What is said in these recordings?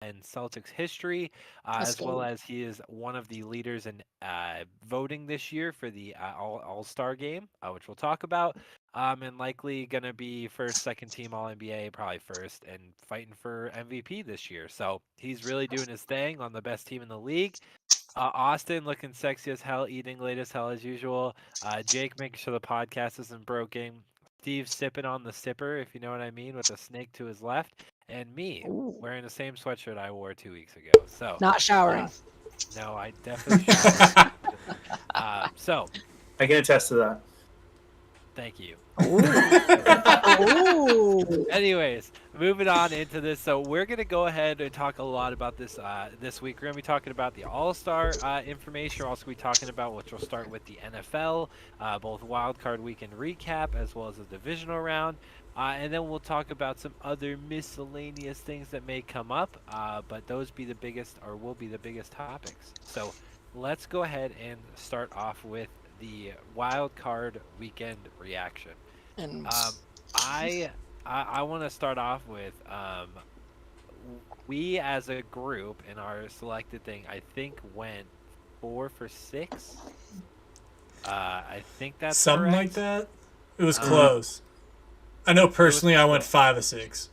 in Celtics history, Let's as well go. as he is one of the leaders in voting this year for the All-Star game, which we'll talk about. And likely going to be first, second team All NBA, probably first, and fighting for MVP this year. So he's really doing his thing on the best team in the league. Austin looking sexy as hell, eating late as hell as usual. Jake making sure the podcast isn't broken. Steve sipping on the sipper, if you know what I mean, with a snake to his left. And me Ooh. wearing the same sweatshirt I wore 2 weeks ago. So, Not uh, showering. no, I definitely showered. So, I can attest to that. thank you. Ooh. Anyways, moving on into this. So we're gonna go ahead and talk a lot about this this week. We're gonna be talking about the All-Star information. We're also gonna be talking about, which will start with the NFL, both Wild Card Weekend recap as well as the divisional round, and then we'll talk about some other miscellaneous things that may come up. But those be the biggest, or will be the biggest topics. So let's go ahead and start off with the Wild Card Weekend reaction. And I I want to start off with we as a group in our selected thing I think went 4 for 6. I think that's Something like correct. that. It was Uh, close. I know was personally, I went close. 5 of 6.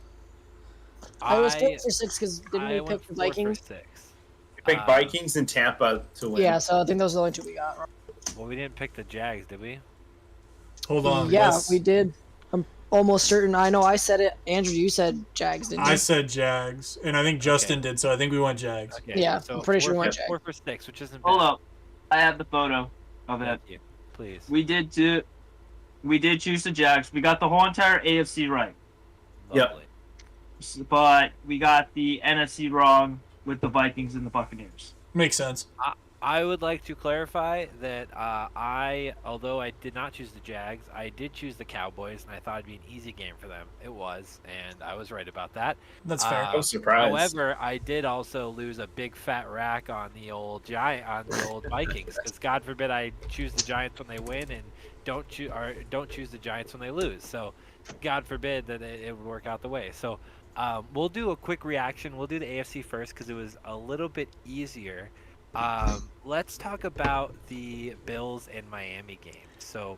I was I 4 for 6 because didn't I we went pick the 4 for Vikings? 6. You picked Vikings and Tampa to win. Yeah, so I think those are the only two we got wrong. Well, we didn't pick the Jags, did we? Hold on. Yeah, let's- we did. I'm almost certain. I know I said it. Andrew, you said Jags, didn't you? I said Jags, and I think Justin did, so I think we went Jags. Okay. Yeah, so I'm pretty sure we four went for- Jags. 4 for 6, which isn't Hold bad. up. I have the photo of it. Thank you. Please. We did choose the Jags. We got the whole entire AFC right. Yep. Lovely. But we got the NFC wrong with the Vikings and the Buccaneers. Makes sense. I would like to clarify that although I did not choose the Jags, I did choose the Cowboys, and I thought it'd be an easy game for them. It was, and I was right about that. That's fair. I was surprised. However, I did also lose a big fat rack on the old Vikings, because God forbid I choose the Giants when they win and don't choose the Giants when they lose. So, God forbid that it would work out the way. So, we'll do a quick reaction. We'll do the AFC first because it was a little bit easier. Let's talk about the Bills and Miami game. So,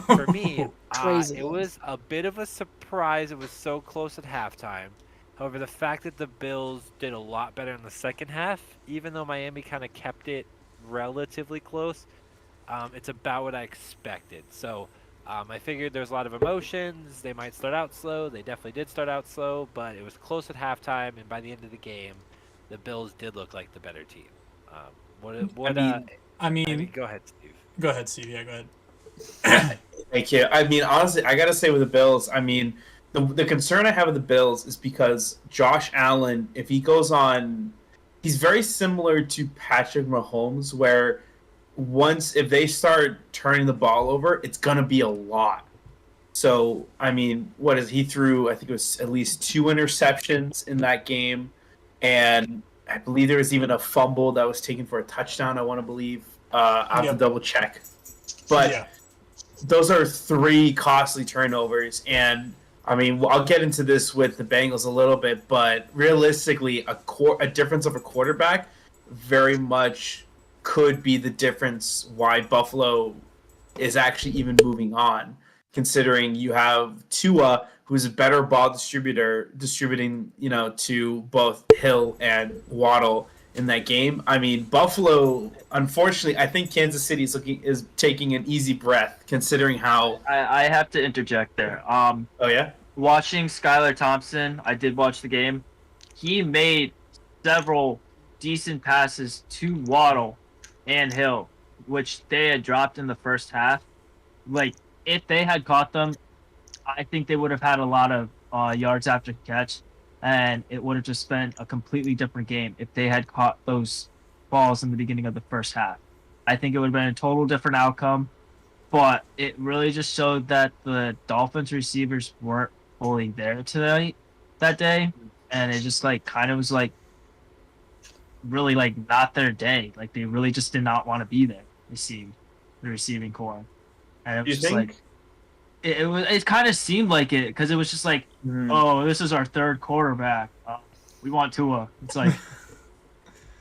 for me, Crazy. it was a bit of a surprise. It was so close at halftime. However, the fact that the Bills did a lot better in the second half, even though Miami kind of kept it relatively close, it's about what I expected. So, I figured there's a lot of emotions. They might start out slow. They definitely did start out slow, but it was close at halftime, and by the end of the game, the Bills did look like the better team. I mean, Go ahead, Steve. go ahead, Steve. Yeah, go ahead. Thank you. I mean, honestly, I gotta say with the Bills, I mean, the concern I have with the Bills is because Josh Allen, if he goes on, he's very similar to Patrick Mahomes, where if they start turning the ball over, it's gonna be a lot. So, I mean, he threw? I think it was at least 2 interceptions in that game, and I believe there was even a fumble that was taken for a touchdown. I want to believe. I have to double check, but Yeah. those are 3 costly turnovers. And I mean, I'll get into this with the Bengals a little bit, but realistically, a difference of a quarterback very much could be the difference why Buffalo is actually even moving on, considering you have Tua, who's a better ball distributing, to both Hill and Waddle in that game. I mean, Buffalo, unfortunately, I think Kansas City is taking an easy breath, considering how. I have to interject there. Oh yeah. Watching Skylar Thompson, I did watch the game. He made several decent passes to Waddle and Hill, which they had dropped in the first half. Like, if they had caught them, I think they would have had a lot of yards after catch, and it would have just been a completely different game if they had caught those balls in the beginning of the first half. I think it would have been a total different outcome, but it really just showed that the Dolphins receivers weren't fully there that day, and it just kind of was really not their day. Like, they really just did not want to be there, the receiving core, and it was just think? It kind of seemed like it, because it was just Mhm. oh, this is our third quarterback. we want Tua. It's like,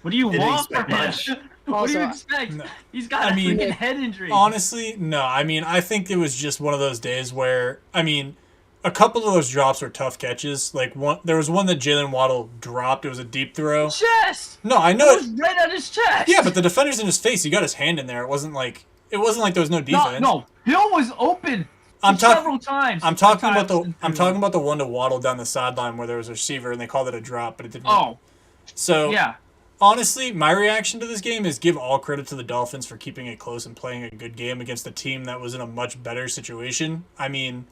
what do you Didn't want from expect him? What do you Also, expect? No. He's got I a mean, freaking head injury. Honestly, no. I mean, I think it was just one of those days where, I mean, a couple of those drops were tough catches. Like there was one that Jalen Waddle dropped. It was a deep throw. Chest. No, I It know was it. right on his chest. Yeah, but the defender's in his face. He got his hand in there. It wasn't like there was no defense. No, Hill was open. I'm talking. several times. I'm talking about Times I'm talking about the one to Waddle down the sideline where there was a receiver and they called it a drop, but it didn't. Oh, So yeah. honestly, my reaction to this game is give all credit to the Dolphins for keeping it close and playing a good game against a team that was in a much better situation. I mean,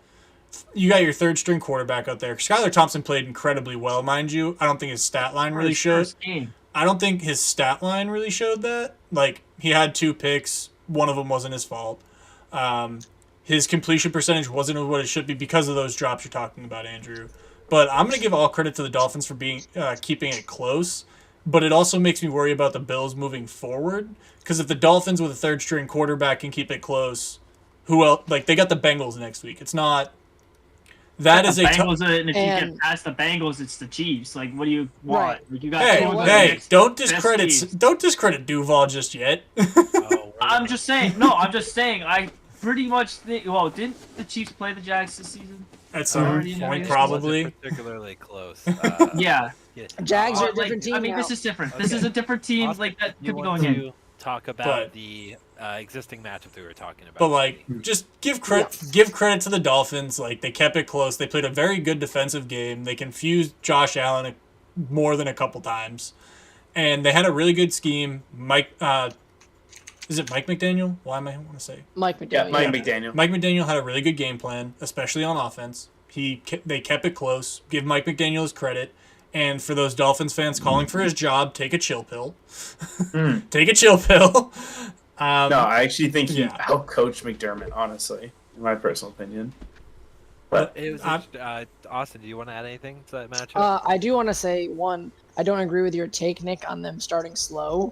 you got your third string quarterback out there. Skylar Thompson played incredibly well, mind you. I don't think his stat line really showed. First game. I don't think his stat line really showed that. Like, he had 2 picks. One of them wasn't his fault. His completion percentage wasn't what it should be because of those drops you're talking about, Andrew. But I'm going to give all credit to the Dolphins for being keeping it close. But it also makes me worry about the Bills moving forward. Because if the Dolphins with a third-string quarterback can keep it close, who else? Like, they got the Bengals next week. It's not... That is a Bengals, and if you and- get past the Bengals, it's the Chiefs. Like, what do you want? Right. Like, you got Hey, two of the hey! next Don't best discredit teams. Duval just yet. Oh, I'm just saying. No, I'm just saying. I pretty much think. Well, didn't the Chiefs play the Jags this season? At some Already point, know. probably. particularly close. Yeah. Jags are a Like, different team I mean, now. this is different. This Okay. is a different team. Austin, Like that you could be want going to in. talk about But- the existing matchup we were talking about. But like, just give credit to the Dolphins. Like, they kept it close. They played a very good defensive game. They confused Josh Allen more than a couple times, and they had a really good scheme. Is it Mike McDaniel? Why am I want to say? Mike Yeah, McDaniel. Mike McDaniel. Mike McDaniel had a really good game plan, especially on offense. They kept it close. Give Mike McDaniel his credit. And for those Dolphins fans calling for his job, take a chill pill. Take a chill pill. No, I actually think he yeah. outcoached McDermott, honestly, in my personal opinion. But It was Austin, do you want to add anything to that matchup? I do want to say, one, I don't agree with your take, Nick, on them starting slow.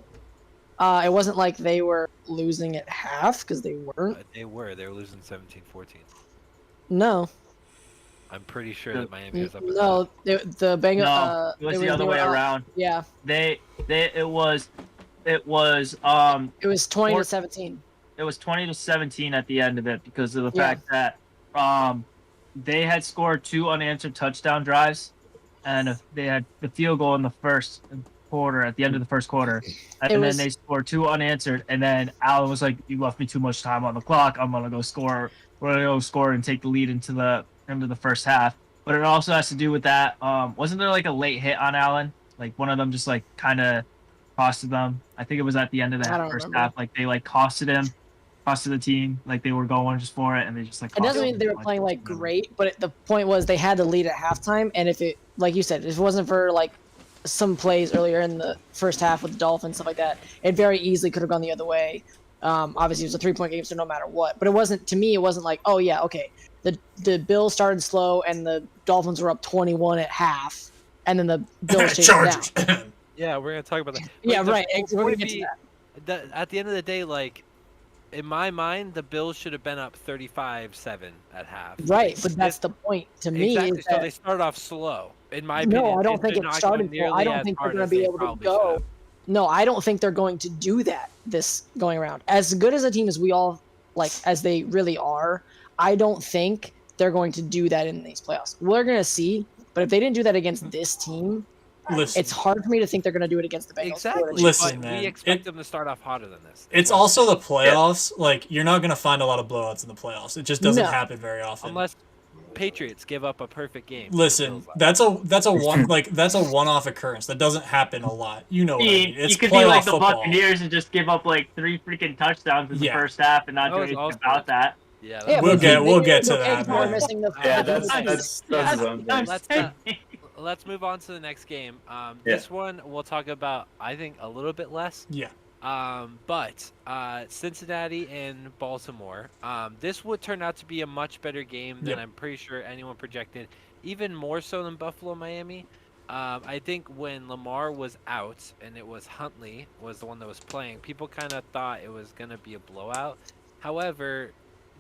It wasn't like they were losing at half, because they weren't. They were losing 17-14. No. I'm pretty sure that Miami was up. No, the Bengals. No, it was the other way around. Yeah, It was it was 20 to 17. It was 20-17 at the end of it because of the Yeah. fact that they had scored 2 unanswered touchdown drives, and they had the field goal in the first quarter at the end of the first quarter, and then they scored 2 unanswered, and then Allen was like, "You left me too much time on the clock. I'm gonna go score. We're gonna go score and take the lead into the first half." But it also has to do with that. Wasn't there like a late hit on Allen? Like one of them just like kind of costed them. I think it was at the end of the I don't first remember. half. Like they like costed the team. Like they were going just for it, and they just like. It doesn't cost mean them. they were playing like great, but the point was they had the lead at halftime, and if it, like you said, if it wasn't for like some plays earlier in the first half with the Dolphins, stuff like that, it very easily could have gone the other way. Obviously, it was a 3-point game, so no matter what. But it wasn't, to me, it wasn't like, oh yeah, okay, the Bills started slow and the Dolphins were up 21 at half, and then the Bills chased them Chargers. down. Yeah, we're gonna talk about that. Yeah, But right. the We're gonna point get to be that at the end of the day, like in my mind, the Bills should have been up 35-7 at half. Right, but that's the point to me. Exactly. Is So that, they started off slow. In my opinion, no, I don't think they're it not started going slow. I nearly don't as think they're hard going as to be they able to probably should go. have. No, I don't think they're going to do that this going around. As good as a team as we all like, as they really are, I don't think they're going to do that in these playoffs. We're going to see, but if they didn't do that against this team, Listen, it's hard for me to think they're going to do it against the Bengals. Exactly. Listen, but man, we expect them to start off hotter than this. it's also the playoffs. Like, you're not going to find a lot of blowouts in the playoffs. It just doesn't No. happen very often. Unless Patriots give up a perfect game. to the Listen, Bills last that's a one-off occurrence. That doesn't happen a lot. You know what I mean? It's You could playoff be like the football. Buccaneers and just give up like 3 freaking touchdowns in the Yeah. first half and not That do was anything awesome. about that. Yeah, Yeah, We'll but get- they we'll did get to okay that, for man. missing the Yeah, the- that's his own thing. let's move on to the next game. Yeah. This one we'll talk about, I think, a little bit less. Yeah. But Cincinnati and Baltimore. This would turn out to be a much better game than Yep. I'm pretty sure anyone projected. Even more so than Buffalo, Miami. I think when Lamar was out and it was Huntley was the one that was playing, people kind of thought it was going to be a blowout. However,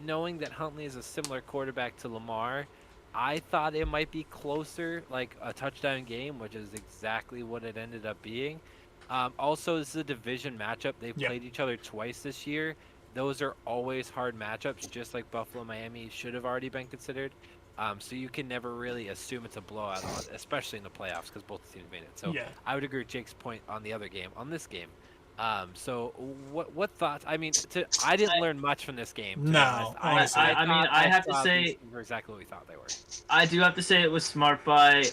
knowing that Huntley is a similar quarterback to Lamar, I thought it might be closer, like a touchdown game, which is exactly what it ended up being. Also, this is a division matchup. They've Yep. played each other twice this year. Those are always hard matchups, just like Buffalo, Miami should have already been considered. So you can never really assume it's a blowout, especially in the playoffs, because both teams made it. So Yeah. I would agree with Jake's point on the other game, on this game. So what thoughts? I mean, I didn't learn much from this game. To be No, honest. honestly. I mean, I have to thought say- these were exactly what we thought they were. I do have to say it was smart by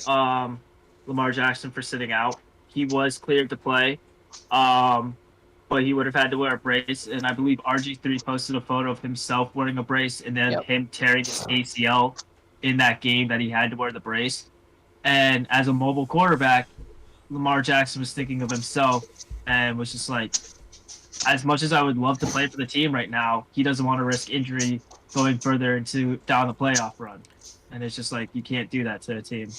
Lamar Jackson for sitting out. He was cleared to play, but he would have had to wear a brace. And I believe RG3 posted a photo of himself wearing a brace and then Yep. him tearing his ACL in that game that he had to wear the brace. And as a mobile quarterback, Lamar Jackson was thinking of himself and was just like, as much as I would love to play for the team right now, he doesn't want to risk injury going further into down the playoff run. And it's just like, you can't do that to a team.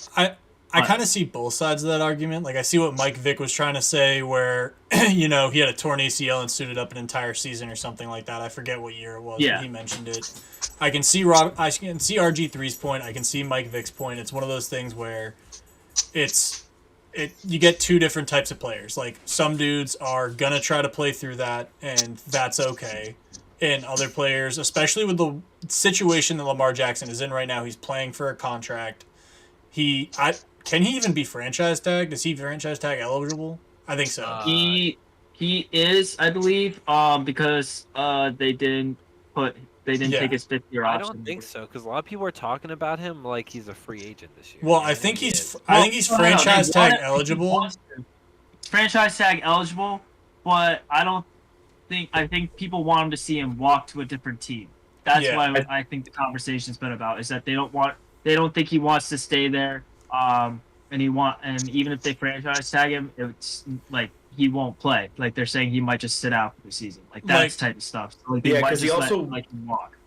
I kind of see both sides of that argument. Like, I see what Mike Vick was trying to say, where he had a torn ACL and suited up an entire season or something like that. I forget what year it was. Yeah. But he mentioned it. I can see RG3's point. I can see Mike Vick's point. It's one of those things where you get two different types of players. Like, some dudes are gonna try to play through that, and that's okay. And other players, especially with the situation that Lamar Jackson is in right now, he's playing for a contract. Can he even be franchise tagged? Is he franchise tag eligible? I think so. He is, I believe, because they didn't take his 5th-year I option. don't think so, because a lot of people are talking about him like he's a free agent this year. Well, I And think he he's is. he's franchise tag eligible. He's franchise tag eligible, but I think people want him to see him walk to a different team. That's Yeah. why I think the conversation's been about, is that they don't think he wants to stay there. And even if they franchise tag him, it's like he won't play. Like, they're saying he might just sit out for the season. Like, that's type of stuff. So, like, they might 'cause he just also let him walk.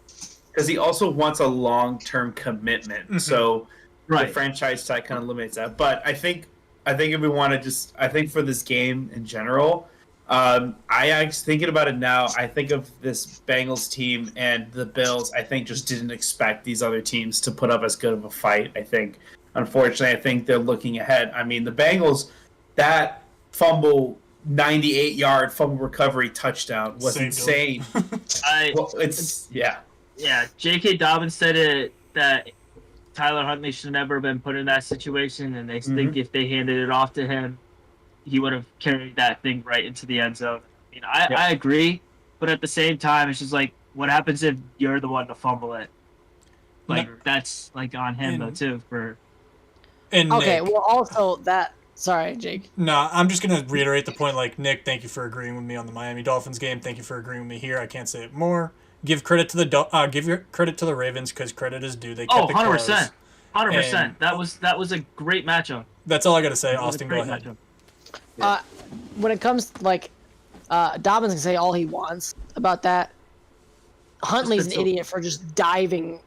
Because he also wants a long-term commitment. Mhm. So Right. the franchise tag kind of limits that. But I think if we want to I think for this game in general, I thinking about it now, I think of this Bengals team and the Bills. I think just didn't expect these other teams to put up as good of a fight. I think, unfortunately, I think they're looking ahead. I mean, the Bengals, that fumble, 98-yard fumble recovery touchdown was Saved insane. Well, Yeah, J.K. Dobbins said that Tyler Huntley should never have been put in that situation, and they think if they handed it off to him, he would have carried that thing right into the end zone. I mean, I agree, but at the same time, it's just like, what happens if you're the one to fumble it? Like, that's like on him though too. Okay, Nick, well, also that. Sorry, Jake. no, I'm just gonna reiterate the point. Like, Nick, thank you for agreeing with me on the Miami Dolphins game. Thank you for agreeing with me here. I can't say it more. Give credit to the Ravens, because credit is due. They kept it close. 100%. 100%. And- That was a great matchup. That's all I gotta say. That was a Austin, go great ahead. matchup. When it comes to, like, Dobbins can say all he wants about that. Huntley's an idiot for just diving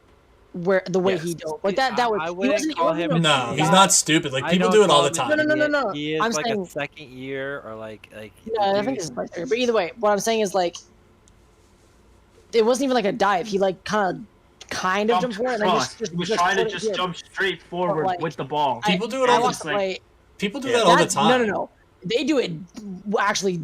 the way he dove. Like that was. I he wouldn't wasn't- he call wasn't him a- No, he's not stupid. Like, I people don't do it all call the him time. an No, idiot. no. He is I'm like saying- a second year or like. Yeah, I think this is my theory. But either way, what I'm saying is, like, it wasn't even like a dive. He, like, kind of jumped forward and then He was trying to put it just in. jump straight forward like, with the ball. People do it I all the watched the time. play. People do that all the That's- time. No. They do it actually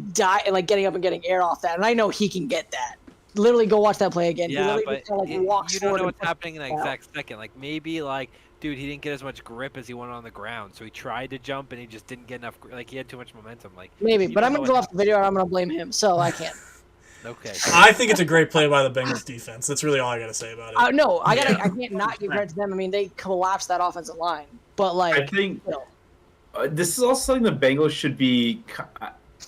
like getting up and getting air off that, and I know he can get that. Literally, go watch that play again. He Yeah, literally but just kinda, like, walks you don't forward know and what's happening in that out. exact second. Like, maybe, like, dude, he didn't get as much grip as he wanted on the ground, so he tried to jump and he just didn't get enough. Like, he had too much momentum. Like, Maybe, you but don't I'm know gonna go what- off the video and I'm gonna blame him, so I can't. Okay. I think it's a great play by the Bengals defense. That's really all I gotta say about it. No, I can't not give credit to them. I mean, they collapsed that offensive line, but I like, think you know, this is also something the Bengals should be,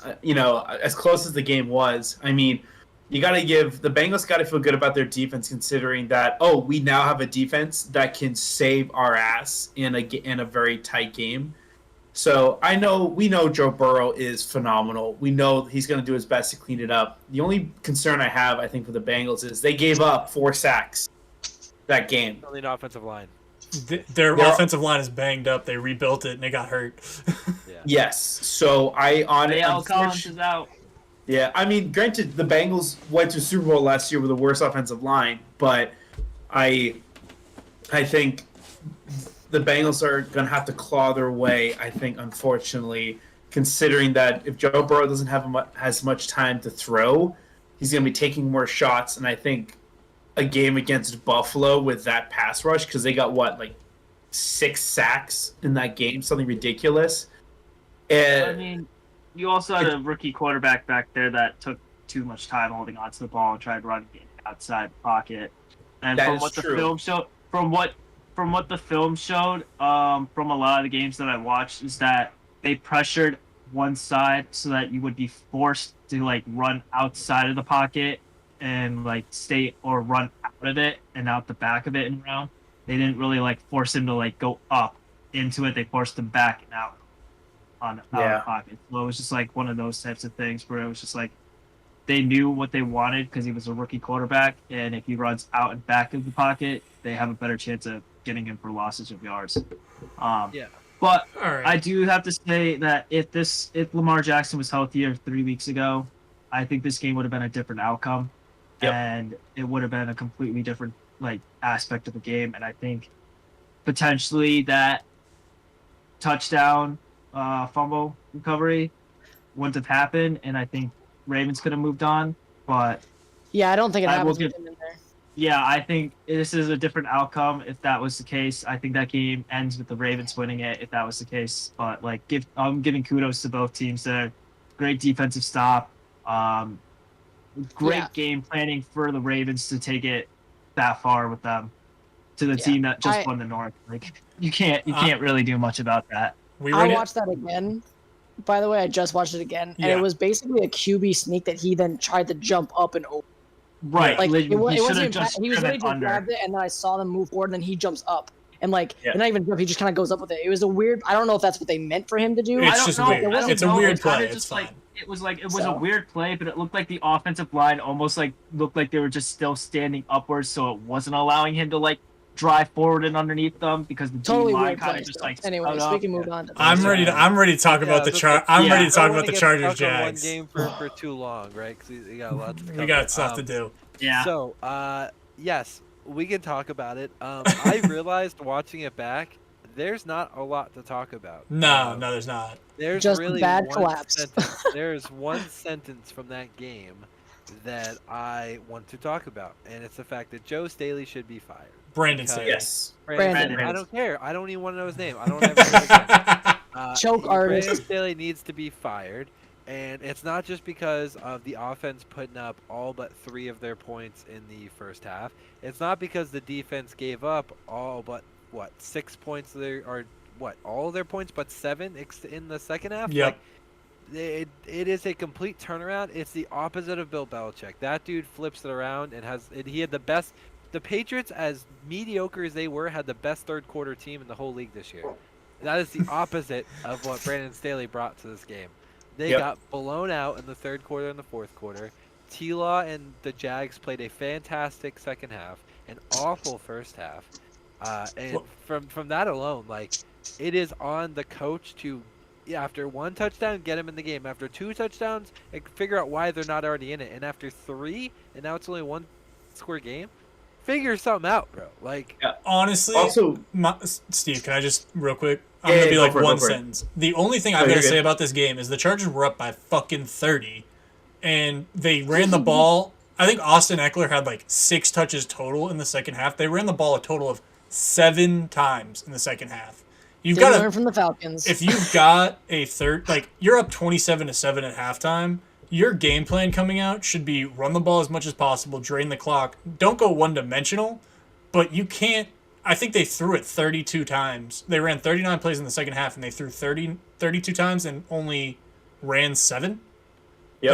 as close as the game was. I mean, the Bengals got to feel good about their defense, considering that, we now have a defense that can save our ass in a very tight game. So we know Joe Burrow is phenomenal. We know he's going to do his best to clean it up. The only concern I have, I think, for the Bengals is they gave up 4 sacks that game. Only an offensive line. Their offensive line is banged up. They rebuilt it and it got hurt. Yeah. Yes. So Al Collins is out. Yeah, I mean, granted, the Bengals went to Super Bowl last year with the worst offensive line, but I think the Bengals are going to have to claw their way, I think, unfortunately, considering that if Joe Burrow doesn't have as much time to throw, he's going to be taking more shots. And I think a game against Buffalo with that pass rush, because they got, 6 sacks in that game, something ridiculous. And I mean, you also had a rookie quarterback back there that took too much time holding onto the ball and tried running it outside the pocket. And That from is what the true. film showed, from what the film showed, from a lot of the games that I watched, is that they pressured one side so that you would be forced to run outside of the pocket and stay or run out of it and out the back of it and around. They didn't really force him to go up into it. They forced him back and out out of the pocket. So it was just one of those types of things where it was just they knew what they wanted because he was a rookie quarterback, and if he runs out and back of the pocket, they have a better chance of getting him for losses of yards. Yeah. But All right. I do have to say that if Lamar Jackson was healthier 3 weeks ago, I think this game would have been a different outcome, and it would have been a completely different aspect of the game. And I think potentially that touchdown fumble recovery wouldn't have happened, and I think Ravens could have moved on. But Yeah, I don't think it I will happens give- with him in there. yeah, I think this is a different outcome if that was the case. I think that game ends with the Ravens winning it if that was the case. But I'm giving kudos to both teams there. Great defensive stop. Great Yeah. game planning for the Ravens to take it that far with them to the team that just won the North. You can't really do much about that. I watched that again. By the way, I just watched it again, and it was basically a QB sneak that he then tried to jump up and over. Right. Like he it wasn't should have even just he was ready to under. grab it, and then I saw them move forward, and then he jumps up, and not even jump, he just kind of goes up with it. It was a weird. I don't know if that's what they meant for him to do. I It's don't just know. weird. I don't It's a know. weird It's kinda play. It's just fine. it was a weird play, but it looked like the offensive line almost looked like they were just still standing upwards, so it wasn't allowing him to drive forward and underneath them because the Totally D line weird kind play. of just Anyways, stood we up. can move on to. I'm ready to talk about the chart. I'm ready to talk about the Chargers Jags. One game for too long, right? Because you got lots. We got stuff to do. Yeah. So, yes, we can talk about it. I realized watching it back, there's not a lot to talk about. No, there's not. There's Just really bad one collapse. sentence. There's one sentence from that game that I want to talk about, and it's the fact that Joe Staley should be fired. Brandon Because- Staley. Yes. Brandon. I don't care. I don't even want to know his name. I don't ever know his name. Choke artist. Brandon Staley needs to be fired, and it's not just because of the offense putting up all but 3 of their points in the first half. It's not because the defense gave up all but 6 points there, or all of their points but 7 in the second half. Yep. It is a complete turnaround. It's the opposite of Bill Belichick. That dude flips it around and he had the best. The Patriots, as mediocre as they were, had the best third quarter team in the whole league this year. That is the opposite of what Brandon Staley brought to this game. They got blown out in the third quarter and the fourth quarter. T-Law and the Jags played a fantastic second half, an awful first half. And from that alone, it is on the coach to, after 1 touchdown, get him in the game. After 2 touchdowns, figure out why they're not already in it. And after 3, and now it's only 1 score game, figure something out, bro. Honestly, Also, Steve, can I just real quick? I'm gonna be go for it, one go for it. sentence. The only thing I've got to say about this game is the Chargers were up by fucking 30, and they ran the ball. I think Austin Eckler had 6 touches total in the second half. They ran the ball a total of 7 times in the second half. You've Didn't got learn from the Falcons. if you've got a third, you're up 27-7 at halftime. Your game plan coming out should be run the ball as much as possible, drain the clock. Don't go one-dimensional, but you can't. I think they threw it 32 times. They ran 39 plays in the second half, and they threw 32 times and only ran 7. Yep.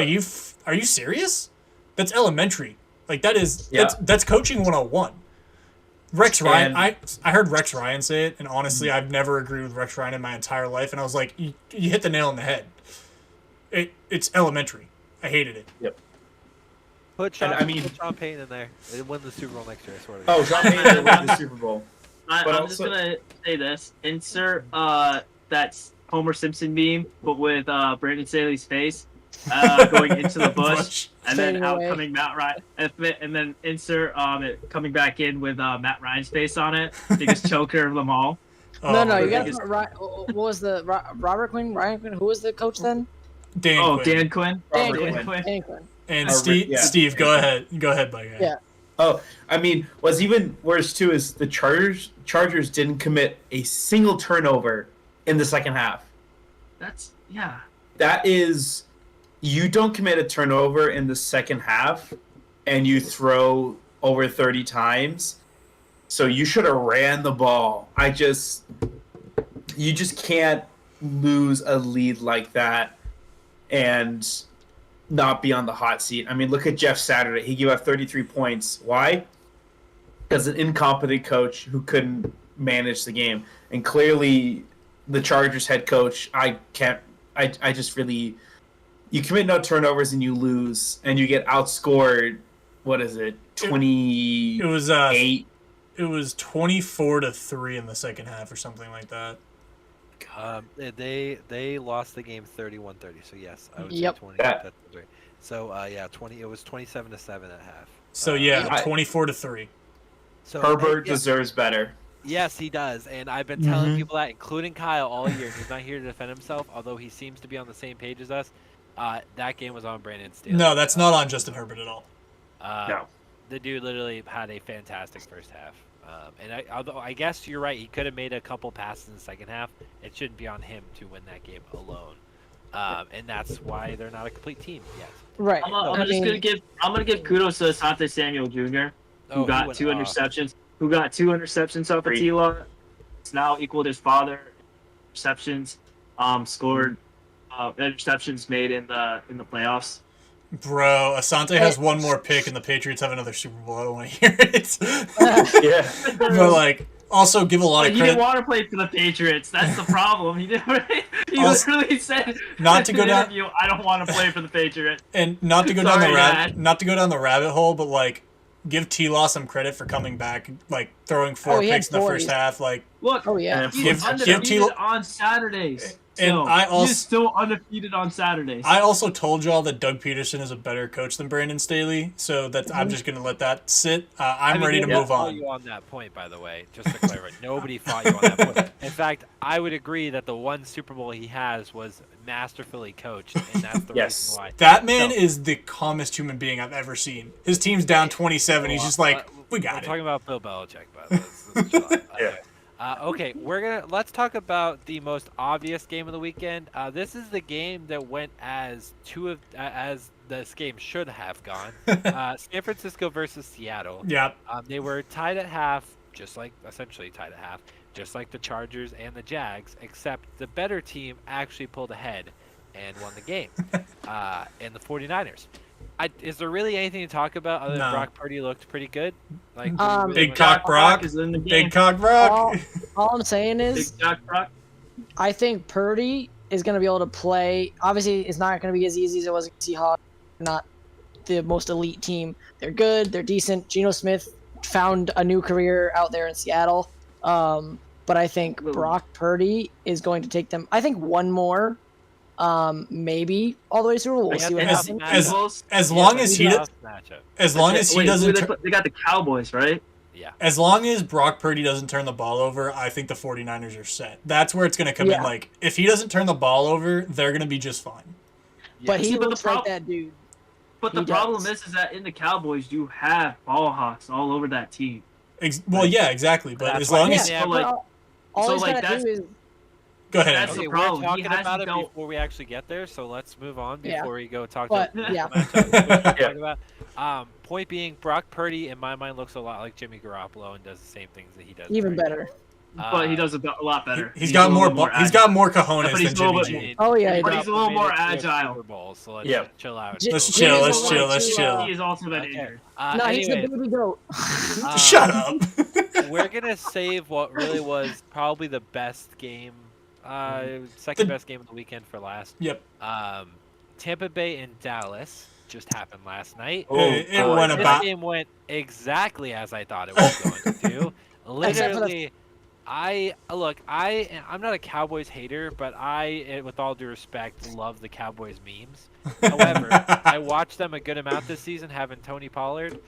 Are you serious? That's elementary. That's Yeah. that's coaching 101. Rex Ryan, And- I heard Rex Ryan say it, and honestly, I've never agreed with Rex Ryan in my entire life, and I was like, you hit the nail on the head. It's elementary. I hated it. Put Sean, I mean- put Sean Payne in there. They win the Super Bowl next year, I swear to God. Oh, Sean Payton won the Super Bowl. But I'm just also- gonna say this: insert that Homer Simpson meme, but with Brandon Staley's face. going into the bush, and then Fading out away. coming Matt Ryan, and then insert it coming back in with Matt Ryan's face on it, biggest choker of them all. No, my you got goodness. what was the Robert Quinn? Ryan Quinn? Who was the coach then? Dan Quinn. Dan Quinn. Robert Dan Quinn. Dan Quinn. And Oh, Steve, yeah. Steve, go ahead, buddy. Yeah. Oh, I mean, what's even worse too is the Chargers didn't commit a single turnover in the second half. That's yeah. That is, you don't commit a turnover in the second half, and you throw over 30 times. So you should have ran the ball. You just can't lose a lead like that and not be on the hot seat. I mean, look at Jeff Saturday. He gave up 33 points. Why? Because an incompetent coach who couldn't manage the game. And clearly, the Chargers head coach, you commit no turnovers and you lose, and you get outscored, what is it, 28? It was 24-3 in the second half or something like that. They lost the game 31-30. So yes, I would Yep. say 20. That- That's right. So yeah, 20. It was 27-7 at half. So I- 24-3. Herbert So yeah, deserves better. yes, he does, and I've been telling Mhm. people that, including Kyle, all year. And he's not here to defend himself, although he seems to be on the same page as us. That game was on Brandon Staley. No, that's not on Justin Herbert at all. No. The dude literally had a fantastic first half. Although I guess you're right, he could have made a couple passes in the second half. It shouldn't be on him to win that game alone, and that's why they're not a complete team yet. Right. I'm gonna give kudos to Asante Samuel Jr. Oh, who he got went two off. interceptions. Who got 2 interceptions off of Great. T-Law. It's now equaled his father interceptions. Scored interceptions made in the playoffs. Bro, Asante has one more pick and the Patriots have another Super Bowl. I don't want to hear it. Yeah. But like, also give a lot But of he didn't credit. want to play for the Patriots. That's the problem. He didn't. He Also- literally said Not to in go an down- interview, I don't want to play for the Patriots. And not to go down the Sorry, rabbit, Dad. not to go down the rabbit hole, but like, give T-Law some credit for coming back, like throwing 4 he had picks in the 4. first half. Like, Look, Oh yeah. And he's Give undefeated T-Law- on Saturdays. And Still. I also- he's still undefeated on Saturdays. I also told y'all that Doug Peterson is a better coach than Brandon Staley, so that I'm just gonna let that sit. I'm I mean, ready to nobody move fought on. you on that point, by the way, just to clarify. Nobody fought you on that point. In fact, I would agree that the one Super Bowl he has was masterfully coached, and that's the Yes. reason why. That man So- is the calmest human being I've ever seen. His team's down 27. He's just like, we We're got it. talking about Bill Belichick, by the way. Let's chill out. Yeah. Okay, let's talk about the most obvious game of the weekend. This is the game that went as this game should have gone. San Francisco versus Seattle. Yeah. They were tied at half, essentially tied at half, just like the Chargers and the Jags, except the better team actually pulled ahead and won the game. And the 49ers. Is there really anything to talk about other than No. Brock Purdy looked pretty good? Like Big cock Brock. is in the game. Big cock Brock. All I'm saying is, Big Jack Brock. I think Purdy is going to be able to play. Obviously, it's not going to be as easy as it was against Seahawks. Not the most elite team. They're good. They're decent. Geno Smith found a new career out there in Seattle. But I think Brock Purdy is going to take them. I think one more, maybe all the way through. We'll Yeah, see what they have happens. the Eagles. As long Yeah, as that's he a does, tough matchup. as long as he Wait, doesn't, they got the Cowboys, right? Yeah. as long as Brock Purdy doesn't turn the ball over, I think the 49ers are set. That's where it's going to come in. Yeah. Like, if he doesn't turn the ball over, they're going to be just fine. But Yeah. he See, but the looks like prob- that dude. But the He problem does. is that in the Cowboys you have ball hawks all over that team. Well, yeah, exactly. But That's as why- long yeah, as yeah, So, like, all so, he's like, got to that's- do is go ahead. that's Andrew. Okay, the problem. we're talking He hasn't about it dealt- before we actually get there, so let's move on Yeah. before we go talk But, to yeah. talk about. Point being, Brock Purdy, in my mind, looks a lot like Jimmy Garoppolo and does the same things that he does. even very better. But he does a lot better. He's got a more. little He's agile. got more cojones But he's than a little Jimmy bit G. Oh, yeah, he But does. he's a little more Made it to a agile. Super Bowl, so let's Yeah. chill out. J- Let's Jimmy's chill. a Let's little chill. bit Let's too, chill. He is also been Okay. injured. No, he's the Anyways, baby goat. Shut up. we're gonna save what really was probably the best game, second best game of the weekend for last. Yep. Tampa Bay and Dallas just happened last night. It went This about. game went exactly as I thought it was going to. Except for the- Literally, I'm not a Cowboys hater, but with all due respect, love the Cowboys memes. However, I watched them a good amount this season, having Tony Pollard,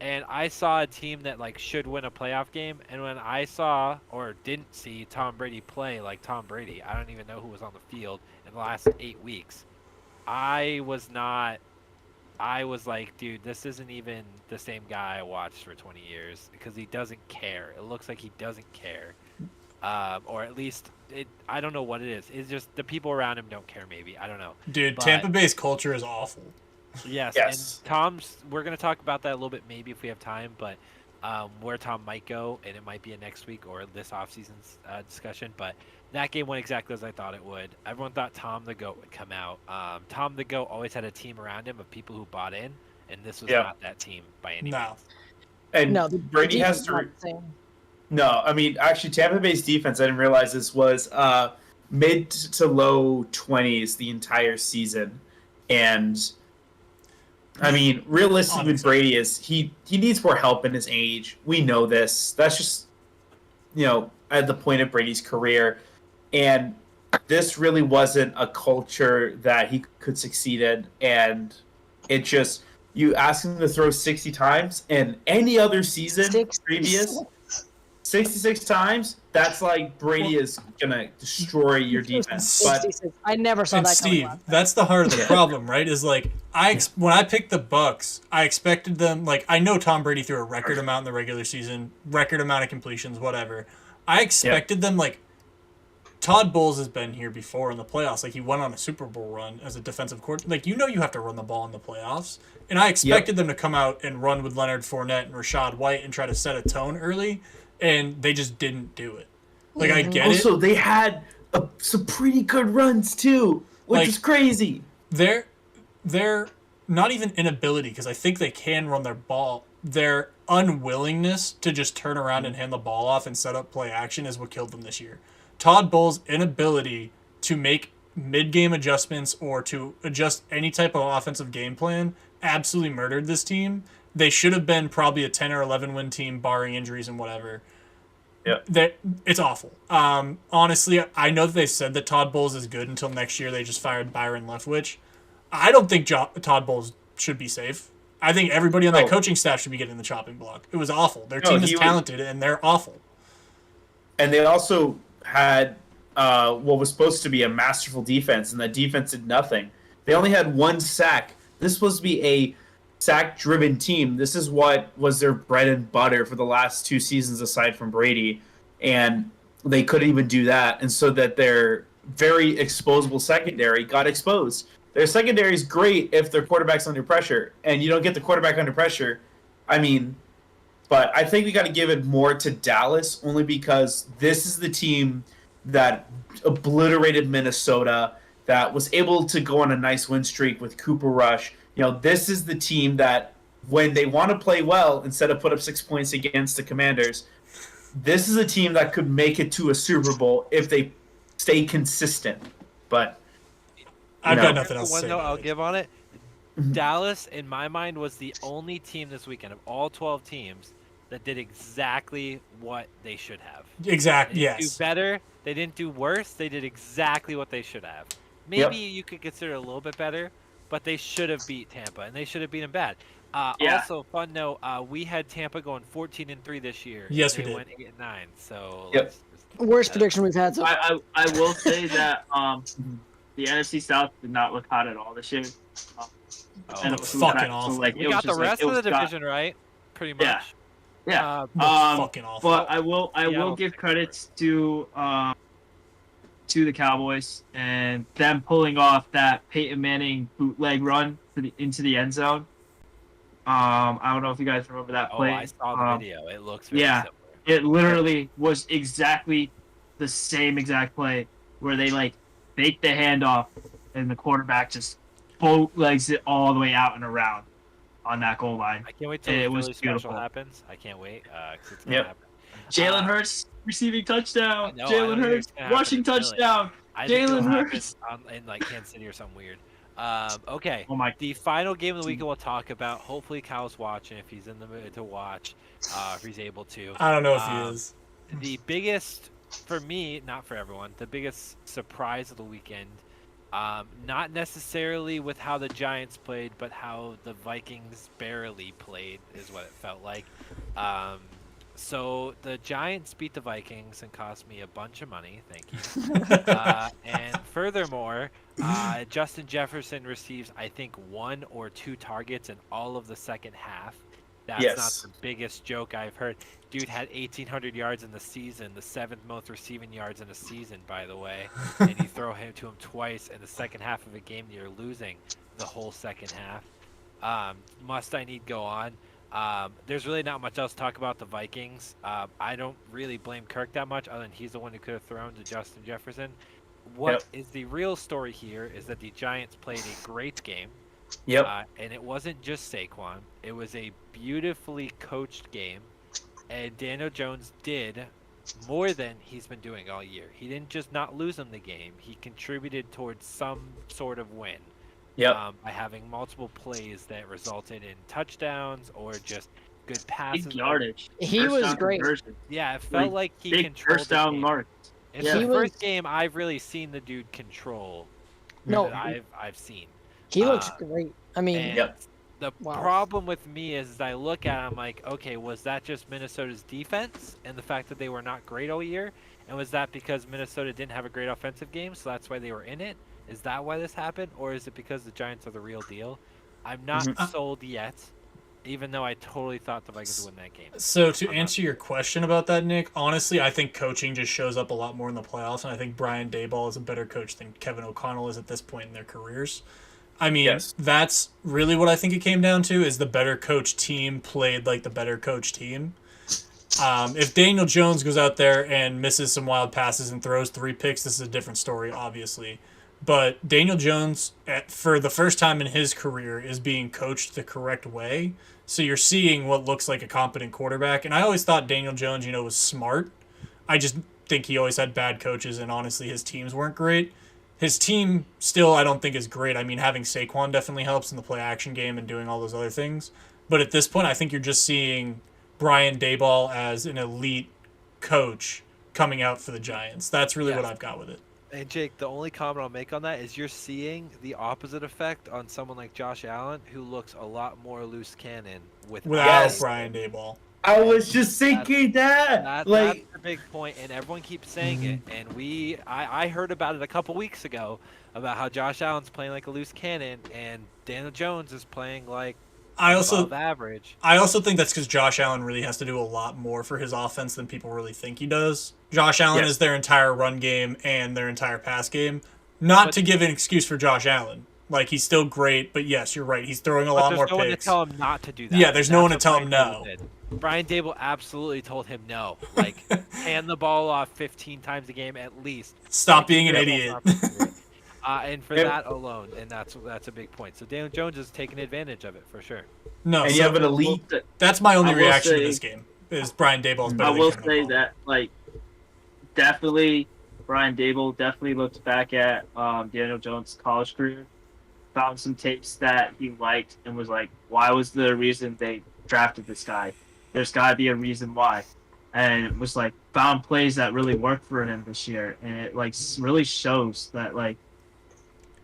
and I saw a team that like should win a playoff game. And when I saw or didn't see Tom Brady play like Tom Brady, I don't even know who was on the field in the last 8 weeks. I was not. I was like, dude, this isn't even the same guy I watched for 20 years because he doesn't care. It looks like he doesn't care. Or at least I don't know what it is. It's just the people around him don't care. Maybe I don't know. Dude, But, Tampa Bay's culture is awful. Yes, Yes. and Tom's. We're gonna talk about that a little bit, maybe if we have time. But where Tom might go, and it might be a next week or this offseason's discussion. But that game went exactly as I thought it would. Everyone thought Tom the Goat would come out. Tom the Goat always had a team around him of people who bought in, and this was Yeah. not that team by any No. means. And No, the Brady defense has is to. not the same. No, I mean, actually, Tampa Bay's defense, I didn't realize this, was mid to low 20s the entire season. And, I mean, realistically, with Brady is he needs more help in his age. We know this. That's just, at the point of Brady's career. And this really wasn't a culture that he could succeed in. And it just, you ask him to throw 60 times, and any other season previous, 66 times, that's like Brady is gonna destroy your defense. But 66. I never saw And that coming. Steve, last night. that's the heart of the problem, right? Is like when I picked the Bucks, I expected them like I know Tom Brady threw a record amount in the regular season, record amount of completions, whatever. I expected them like Todd Bowles has been here before in the playoffs. Like he went on a Super Bowl run as a defensive coordinator. Like you have to run the ball in the playoffs, and I expected them to come out and run with Leonard Fournette and Rashad White and try to set a tone early, and they just didn't do it. Like I get it. also, they had some pretty good runs too, which Like- is crazy. They're not even inability because I think they can run their ball. Their unwillingness to just turn around and hand the ball off and set up play action is what killed them this year. Todd Bowles' inability to make mid-game adjustments or to adjust any type of offensive game plan absolutely murdered this team. They should have been probably a 10 or 11 win team barring injuries and whatever. Yeah. It's awful. Honestly, I know that they said that Todd Bowles is good until next year. They just fired Byron Leftwich. I don't think Todd Bowles should be safe. I think everybody on that coaching staff should be getting the chopping block. It was awful. Their team is talented, and they're awful. And they also had what was supposed to be a masterful defense, and that defense did nothing. They only had one sack. This was supposed to be a sack-driven team. This is what was their bread and butter for the last 2 seasons aside from Brady, and they couldn't even do that. And so that their very exposable secondary got exposed. Their secondary is great if their quarterback's under pressure, and you don't get the quarterback under pressure. I mean, but I think we got to give it more to Dallas only because this is the team that obliterated Minnesota, that was able to go on a nice win streak with Cooper Rush. This is the team that when they want to play well, instead of put up 6 points against the Commanders, this is a team that could make it to a Super Bowl if they stay consistent. But I've got nothing else to One say. note about I'll it. give on it. Dallas, in my mind, was the only team this weekend of all 12 teams that did exactly what they should have. Exactly. They didn't Yes. do better. They didn't do worse. They did exactly what they should have. Maybe you could consider it a little bit better, but they should have beat Tampa, and they should have beat them bad. Yeah. Also, fun note: we had Tampa going 14-3 this year. Yes, and we they did. went 8-9. So Yep. Worst prediction we've had so far. I will say that the NFC South did not look hot at all this year. And it was fucking awful. like, we it was got the just like- rest it of the was got- division right, pretty much. Yeah. Yeah. Fucking awful. But I will Seattle give picked credits to the Cowboys and them pulling off that Peyton Manning bootleg run into the end zone. I don't know if you guys remember that Oh, play. I saw the video. It looks very yeah. similar. It literally was exactly the same exact play where they like fake the handoff and the quarterback just bootlegs it all the way out and around on that goal line. I can't wait till It the was Philly special beautiful. happens. I can't wait. 'Cause it's gonna Yep. happen. Jalen Uh, Hurts receiving touchdown. I know, I Jalen know Hurts it's gonna happen rushing in Philly. touchdown. I think it'll Jalen happen Hurts. in like Kansas City or something weird. Okay. Oh my! The final game of the week we'll talk about. Hopefully, Kyle's watching if he's in the mood to watch. If he's able to. I don't know if he is. the biggest, for me, not for everyone, the biggest surprise of the weekend, not necessarily with how the Giants played, but how the Vikings barely played is what it felt like. Um, so the Giants beat the Vikings and cost me a bunch of money. Thank you. And furthermore, Justin Jefferson receives, I think, 1 or 2 targets in all of the second half. That's Yes. not the biggest joke I've heard. Dude had 1,800 yards in the season, the 7th most receiving yards in a season, by the way. And you throw him to him twice in the second half of a game that you're losing the whole second half. Must I need go on? There's really not much else to talk about the Vikings. I don't really blame Kirk that much, other than he's the one who could have thrown to Justin Jefferson. What is the real story here is that the Giants played a great game. Yep. And it wasn't just Saquon. It was a beautifully coached game. And Daniel Jones did more than he's been doing all year. He didn't just not lose them the game. He contributed towards some sort of win. Yep. By having multiple plays that resulted in touchdowns or just good passes. Big yardage. He First was down great. conversion. Yeah, it felt like he Big controlled first the down game. mark. It's Yeah. the He was- first game I've really seen the dude control No, that I've seen. he looks great. I mean, And Yep. the Wow. problem with me is I look at it, I'm like, okay, was that just Minnesota's defense and the fact that they were not great all year? And was that because Minnesota didn't have a great offensive game, so that's why they were in it? Is that why this happened? Or is it because the Giants are the real deal? I'm not sold yet, even though I totally thought the Vikings would win that game. So to answer your question about that, Nick, honestly, I think coaching just shows up a lot more in the playoffs, and I think Brian Daboll is a better coach than Kevin O'Connell is at this point in their careers. I mean, Yes. that's really what I think it came down to, is the better coach team played like the better coach team. If Daniel Jones goes out there and misses some wild passes and throws 3 picks, this is a different story, obviously. But Daniel Jones, for the first time in his career, is being coached the correct way. So you're seeing what looks like a competent quarterback. And I always thought Daniel Jones, was smart. I just think he always had bad coaches, and honestly, his teams weren't great. His team still, I don't think, is great. I mean, having Saquon definitely helps in the play-action game and doing all those other things. But at this point, I think you're just seeing Brian Daboll as an elite coach coming out for the Giants. That's really what I've got with it. And Jake, the only comment I'll make on that is you're seeing the opposite effect on someone like Josh Allen, who looks a lot more loose cannon Without Yes. Brian Daboll. I was just thinking that. That's the big point, and everyone keeps saying it. And I heard about it a couple weeks ago about how Josh Allen's playing like a loose cannon, and Daniel Jones is playing like above average. I also think that's because Josh Allen really has to do a lot more for his offense than people really think he does. Josh Allen is their entire run game and their entire pass game. Not to give an excuse for Josh Allen. Like, he's still great, but yes, you're right. He's throwing a lot more There's no one to picks. tell him not to do that. Yeah, there's no one to That's tell what him Brian no. Dable did. Brian Dable absolutely told him no. Like, hand the ball off 15 times a game at least. Stop being an idiot. And for that alone, and that's a big point. So Daniel Jones is taking advantage of it for sure. No, And you have an elite. that's my only I will reaction to say- this game. Is Brian Daboll's better I than will Kevin say O'Connell. that, like, definitely Brian Dable definitely looked back at Daniel Jones' college career, found some tapes that he liked, and was like, why was the reason they drafted this guy? There's got to be a reason why. And it was like, found plays that really worked for him this year. And it, like, really shows that, like,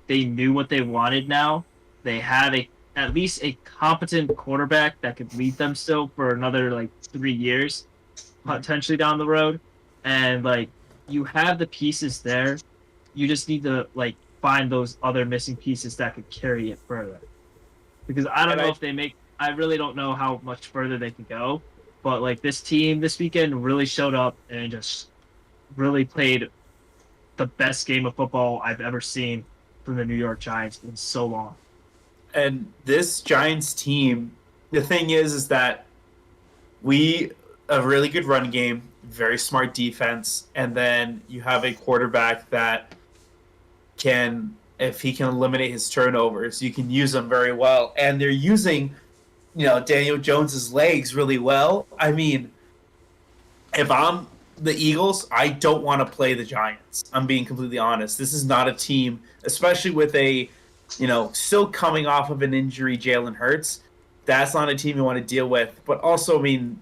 they knew what they wanted now. They had at least a competent quarterback that could lead them still for another, like, 3 years, potentially down the road. And, like, you have the pieces there. You just need to, like, find those other missing pieces that could carry it further. Because I don't know if they make... I really don't know how much further they can go. But, like, this team this weekend really showed up and just really played the best game of football I've ever seen from the New York Giants in so long. And this Giants team, the thing is that a really good run game, very smart defense, and then you have a quarterback that can, if he can eliminate his turnovers, you can use him very well. And they're using, Daniel Jones's legs really well. I mean, if I'm the Eagles, I don't want to play the Giants. I'm being completely honest. This is not a team, especially with a, still coming off of an injury, Jalen Hurts. That's not a team you want to deal with. But also, I mean,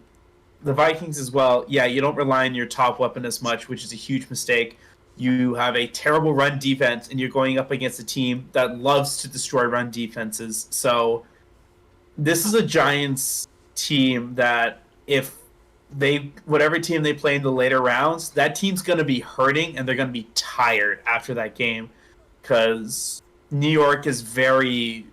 the Vikings as well. Yeah, you don't rely on your top weapon as much, which is a huge mistake. You have a terrible run defense, and you're going up against a team that loves to destroy run defenses. So this is a Giants team that if whatever team they play in the later rounds, that team's going to be hurting and they're going to be tired after that game because New York is very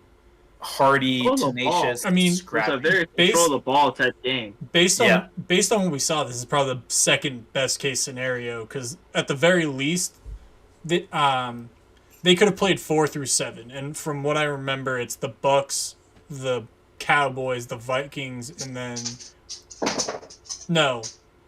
hardy, tenacious. I mean, It's a scrappy. very control the ball type game. Based on what we saw, this is probably the second best case scenario because at the very least, they could have played 4 through 7, and from what I remember, it's the Bucks, the Cowboys, the Vikings, and then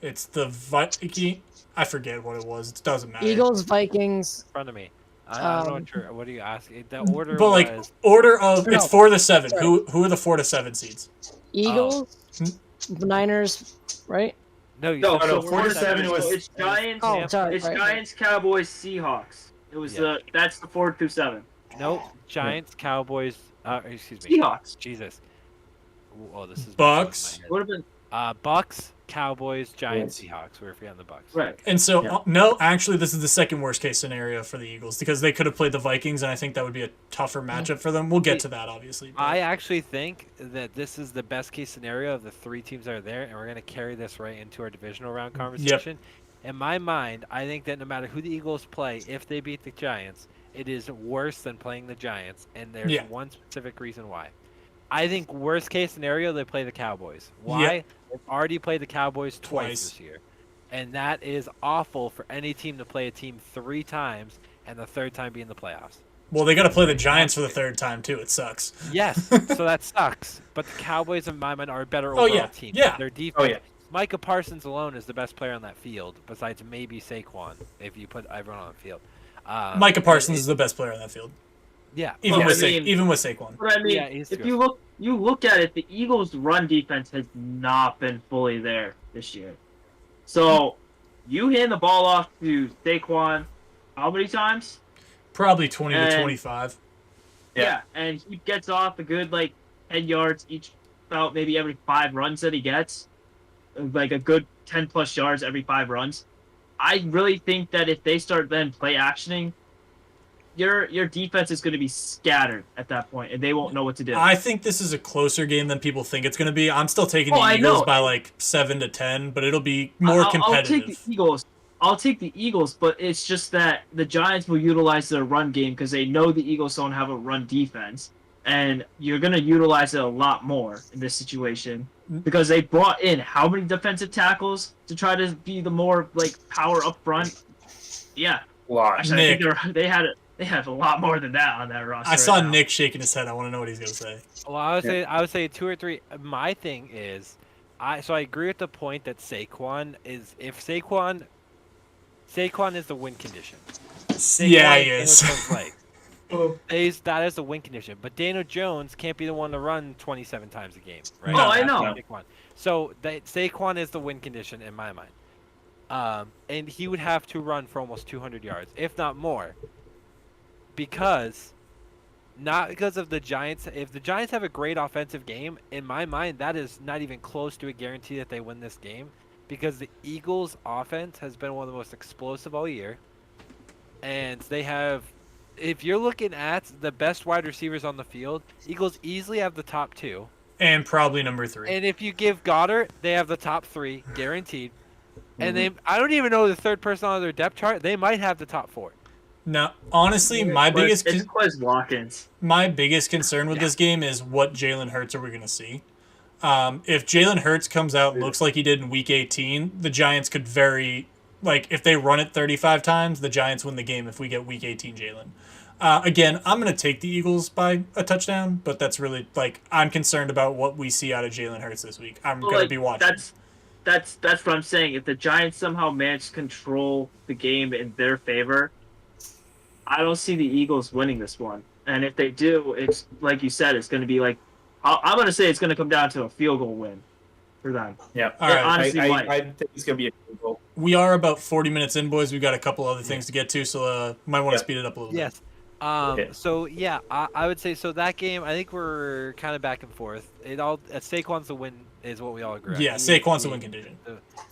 it's the Viking. I forget what it was. It doesn't matter. Eagles, Vikings. In front of me. I don't know what are you asking. The order But like was order of No. it's 4 to 7. Sorry. Who are the 4 to 7 seeds? Eagles, Niners, right? no, you No, said no, 4 4 to to 7 7 was- It's Giants. Oh, sorry. It's right. Giants, Cowboys, Seahawks. It was that's the 4 through 7. No, Giants, Cowboys. Excuse me. Seahawks. Jesus. Oh, this is Bucks. Would have been Bucks, Cowboys, Giants, Seahawks. We were forgetting the Bucks. right. And so Yeah. no, actually, this is the second worst case scenario for the Eagles because they could have played the Vikings, and I think that would be a tougher matchup for them. We'll get to that, obviously. but- I actually think that this is the best case scenario of the 3 teams that are there, and we're going to carry this right into our divisional round conversation. In my mind, I think that no matter who the Eagles play, if they beat the Giants, it is worse than playing the Giants, and there's Yeah. one specific reason why. I think worst case scenario, they play the Cowboys. Why? Yeah. They've already played the Cowboys Twice. twice this year. And that is awful for any team to play a team 3 times and the third time be in the playoffs. Well, they got to play the Giants for the third time too. It sucks. Yes, so that sucks. But the Cowboys, in my mind, are a better overall yeah, team. yeah. Their defense. Oh, yeah. Micah Parsons alone is the best player on that field, besides maybe Saquon, if you put everyone on the field. Micah Parsons is the best player on that field, Yeah. even Well, with I mean- even with Saquon. But I mean, Yeah, he's if good. you look at it, the Eagles' run defense has not been fully there this year. So you hand the ball off to Saquon how many times? Probably 20 to And- 25. Yeah. And he gets off a good 10 yards each, about maybe every 5 runs that he gets, like a good 10 plus yards every 5 runs. I really think that if they start then play actioning, your defense is going to be scattered at that point, and they won't know what to do. I think this is a closer game than people think it's going to be. I'm still taking the Oh, I Eagles know. by 7 to 10, but it'll be more competitive. I'll take the Eagles. I'll take the Eagles, but it's just that the Giants will utilize their run game because they know the Eagles don't have a run defense, and you're going to utilize it a lot more in this situation because they brought in how many defensive tackles to try to be the more power up front. Yeah, Lot. actually, I think they have a lot more than that on that roster. I saw right now. Nick shaking his head. I want to know what he's going to say. Well, I would say 2 or 3. My thing is, I agree with the point that Saquon is the win condition. Yeah, he Saquon is. Jones' legs. That is the win condition. But Daniel Jones can't be the one to run 27 times a game, right? Oh, I That's know. Saquon. So Saquon is the win condition in my mind. And he would have to run for almost 200 yards, if not more. Not because of the Giants. If the Giants have a great offensive game, in my mind, that is not even close to a guarantee that they win this game. Because the Eagles' offense has been one of the most explosive all year. And they have, if you're looking at the best wide receivers on the field, Eagles easily have the top 2. And probably number 3. And if you give Goddard, they have the top 3, guaranteed. And I don't even know the third person on their depth chart. They might have the top 4. Now, honestly, my biggest It's Quez Watkins. concern with this game is what Jalen Hurts are we going to see. If Jalen Hurts comes out and looks like he did in Week 18, the Giants could if they run it 35 times, the Giants win the game if we get Week 18 Jalen. Again, I'm going to take the Eagles by a touchdown, but that's really, I'm concerned about what we see out of Jalen Hurts this week. I'm going to be watching. That's what I'm saying. If the Giants somehow manage to control the game in their favor, I don't see the Eagles winning this one. And if they do, it's like you said, it's going to be I'm going to say it's going to come down to a field goal win for them. Yeah. All right. Honestly, I think it's going to be a field goal. We are about 40 minutes in, boys. We've got a couple other things to get to, so might want to speed it up a little Yes. So yeah, I would say so that game. I think we're kind of back and forth. It all Saquon's the win is what we all agree on. Yeah, Saquon's the win condition.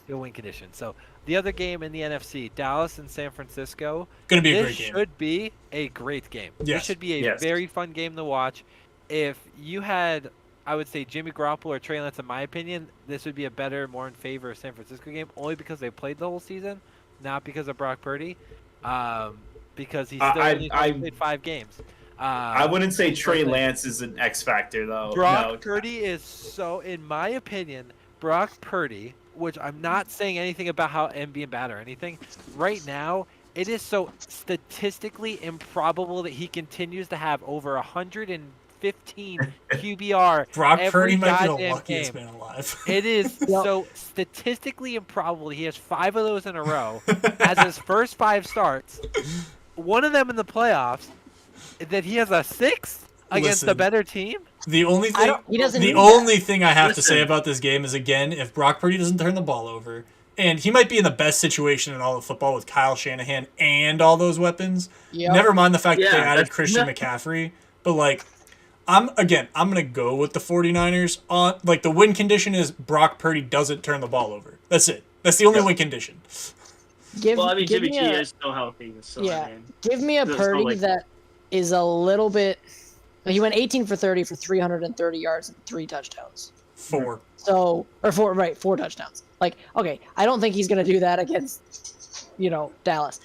The win condition. So the other game in the NFC, Dallas and San Francisco. Gonna be a This great game. should be a great game. Yes. This should be a very fun game to watch. If you had, I would say Jimmy Garoppolo or Trey Lance, in my opinion, this would be a better, more in favor of San Francisco game, only because they played the whole season, not because of Brock Purdy. Because he's still only played 5 games. I wouldn't say Trey Lance is an X factor though. Brock Purdy is so, in my opinion, Brock Purdy, which I'm not saying anything about how him being bad or anything. Right now, it is so statistically improbable that he continues to have over 115 QBR. Brock every Purdy might be the goddamn luckiest game. man alive. It is so statistically improbable. He has 5 of those in a row as his first 5 starts. One of them in the playoffs. That he has a 6 against a better team. The only thing I have to say about this game is, again, if Brock Purdy doesn't turn the ball over, and he might be in the best situation in all of football with Kyle Shanahan and all those weapons. Yep. Never mind the fact that they added Christian McCaffrey. But, like, I'm going to go with the 49ers. Like, the win condition is Brock Purdy doesn't turn the ball over. That's it. That's the only win condition. Jimmy G is still healthy. So, give me a Purdy that is a little bit. He went 18 for 30 for 330 yards and 3 touchdowns. 4 touchdowns. Like, okay, I don't think he's gonna do that against, Dallas.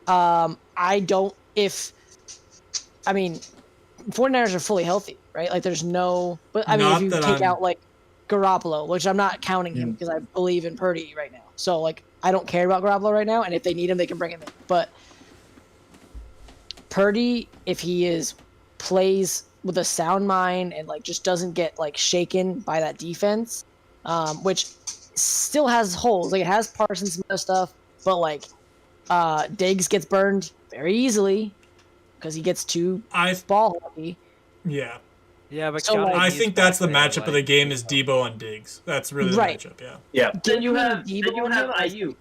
49ers are fully healthy, right? Like, there's no. But I mean, if you take out like Garoppolo, which I'm not counting him because I believe in Purdy right now. So like, I don't care about Garoppolo right now, and if they need him, they can bring him in. But Purdy, if he plays with a sound mind and like just doesn't get like shaken by that defense, which still has holes. Like, it has Parsons and other stuff, but like Diggs gets burned very easily because he gets too ball happy. Yeah. Yeah, but So, I think that's the matchup of the game is Debo and Diggs. That's really the matchup. Yeah. Then you have Ayuk.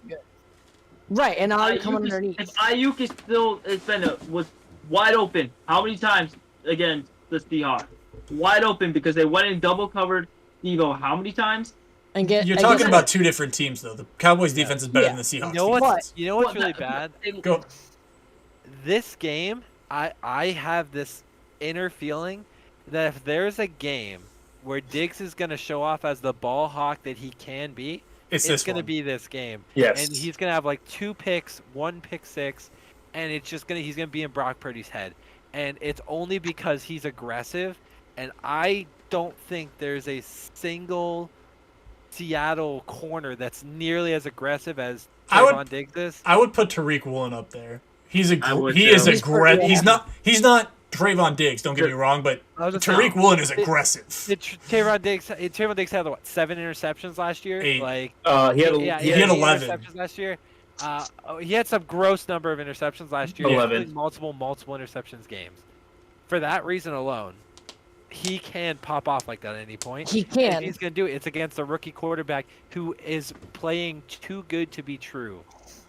Right, and Ayuk come underneath. If Ayuk was wide open, how many times against the Seahawks? Wide open because they went and double covered Devo. How many times? You're talking about 2 different teams, though. The Cowboys' defense is better than the Seahawks. You know what's really bad? Go. This game, I have this inner feeling that if there's a game where Diggs is going to show off as the ball hawk that he can be, it's going to be this game. Yes. And he's going to have like 2 picks, 1 pick six, and it's just he's going to be in Brock Purdy's head. And it's only because he's aggressive, and I don't think there's a single Seattle corner that's nearly as aggressive as Trayvon Diggs is. I would put Tariq Woolen up there. He's aggressive. He's not Trayvon Diggs, don't get me wrong, but Tariq Woolen is aggressive. Trayvon Diggs had 7 interceptions last year? 8. Like he had 11 interceptions last year. He had some gross number of interceptions last year. 11. Multiple interceptions games. For that reason alone, he can pop off like that at any point. He can. And he's going to do it. It's against a rookie quarterback who is playing too good to be true.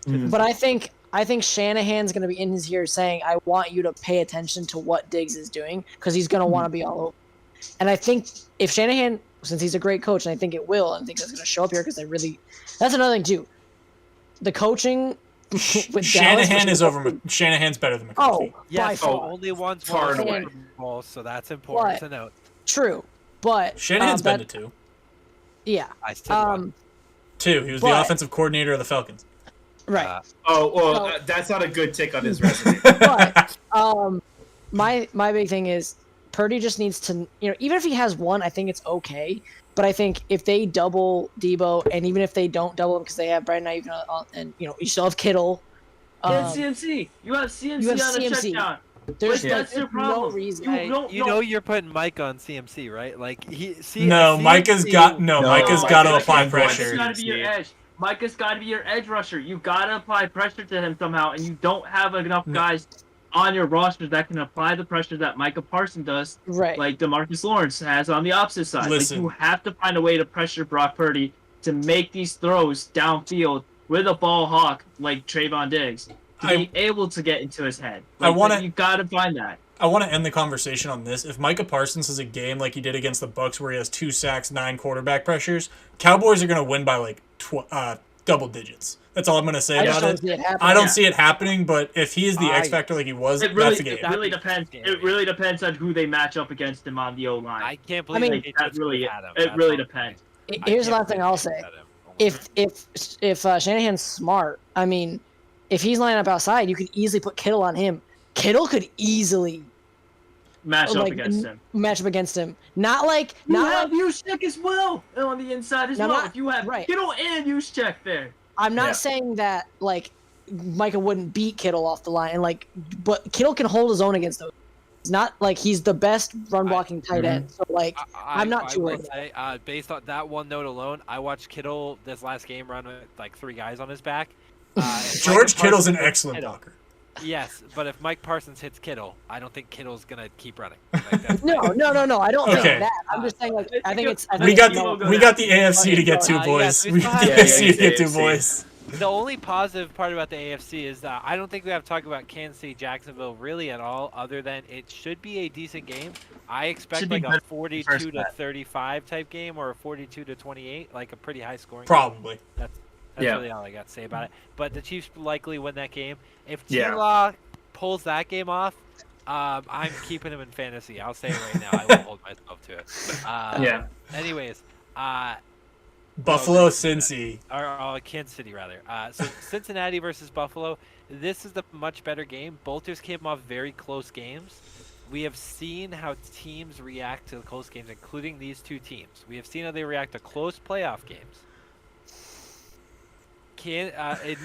But I think Shanahan's going to be in his ear saying, I want you to pay attention to what Diggs is doing because he's going to want to be all over. And I think if Shanahan, since he's a great coach, and I think it will, and I think that's going to show up here because that's another thing too. The coaching with Shanahan Dallas Shanahan's better than McCarthy. Yes, only one's won Super Bowl, so that's important to note. True, but Shanahan's been to 2. Yeah. 2. He was the offensive coordinator of the Falcons. Right. That's not a good tick on his resume. But my big thing is Purdy just needs to, even if he has 1, I think it's okay. But I think if they double Debo, and even if they don't double him because they have Brandon Ayuk, and you still have Kittle. CMC. You have CMC on the check down. There's your problem. No reason. You're putting Mike on CMC, right? Like Micah's got to apply pressure. Micah's got to be your edge. Micah's got to be your edge rusher. You got to apply pressure to him somehow, and you don't have enough guys on your roster that can apply the pressure that Micah Parsons does, right? Like DeMarcus Lawrence has on the opposite side. Listen. Like, you have to find a way to pressure Brock Purdy to make these throws downfield with a ball hawk like Trayvon Diggs. to be able to get into his head. I wanna- You got to find that. I want to end the conversation on this. If Micah Parsons has a game like he did against the Bucks, where he has 2 sacks, 9 quarterback pressures, Cowboys are going to win by like double digits. That's all I'm going to say about it. I don't see it happening, but if he is the X factor like he was, that's the game. It really depends. It really depends on who they match up against him on the O line. I can't believe that really depends. Here's the last thing I'll say: if Shanahan's smart, I mean, if he's lining up outside, you can easily put Kittle on him. Kittle could easily match up against him. Not like Juszczyk as well on the inside as well. If you have Kittle and Juszczyk there. I'm not saying that like Micah wouldn't beat Kittle off the line, and but Kittle can hold his own against those. It's not like he's the best run blocking tight end. So I'm not too worried. Based on that one note alone, I watched Kittle this last game run with like 3 guys on his back. George Kittle's an excellent blocker. Yes, but if Mike Parsons hits Kittle, I don't think Kittle's gonna keep running. No. I don't think that. I'm just saying, I think it's. We got the AFC to get to, boys. We got the AFC to get to, boys. The only positive part about the AFC is that I don't think we have to talk about Kansas City, Jacksonville really at all, other than it should be a decent game. I expect like a 42-35 type game or a 42-28, like a pretty high scoring. Probably. That's really all I got to say about it. But the Chiefs likely win that game. If T-Law pulls that game off, I'm keeping him in fantasy. I'll say it right now. I will hold myself to it. Anyways, Buffalo, Cincy. Or Kansas City, rather. So Cincinnati versus Buffalo. This is the much better game. Both teams came off very close games. We have seen how teams react to the close games, including these 2 teams. We have seen how they react to close playoff games. In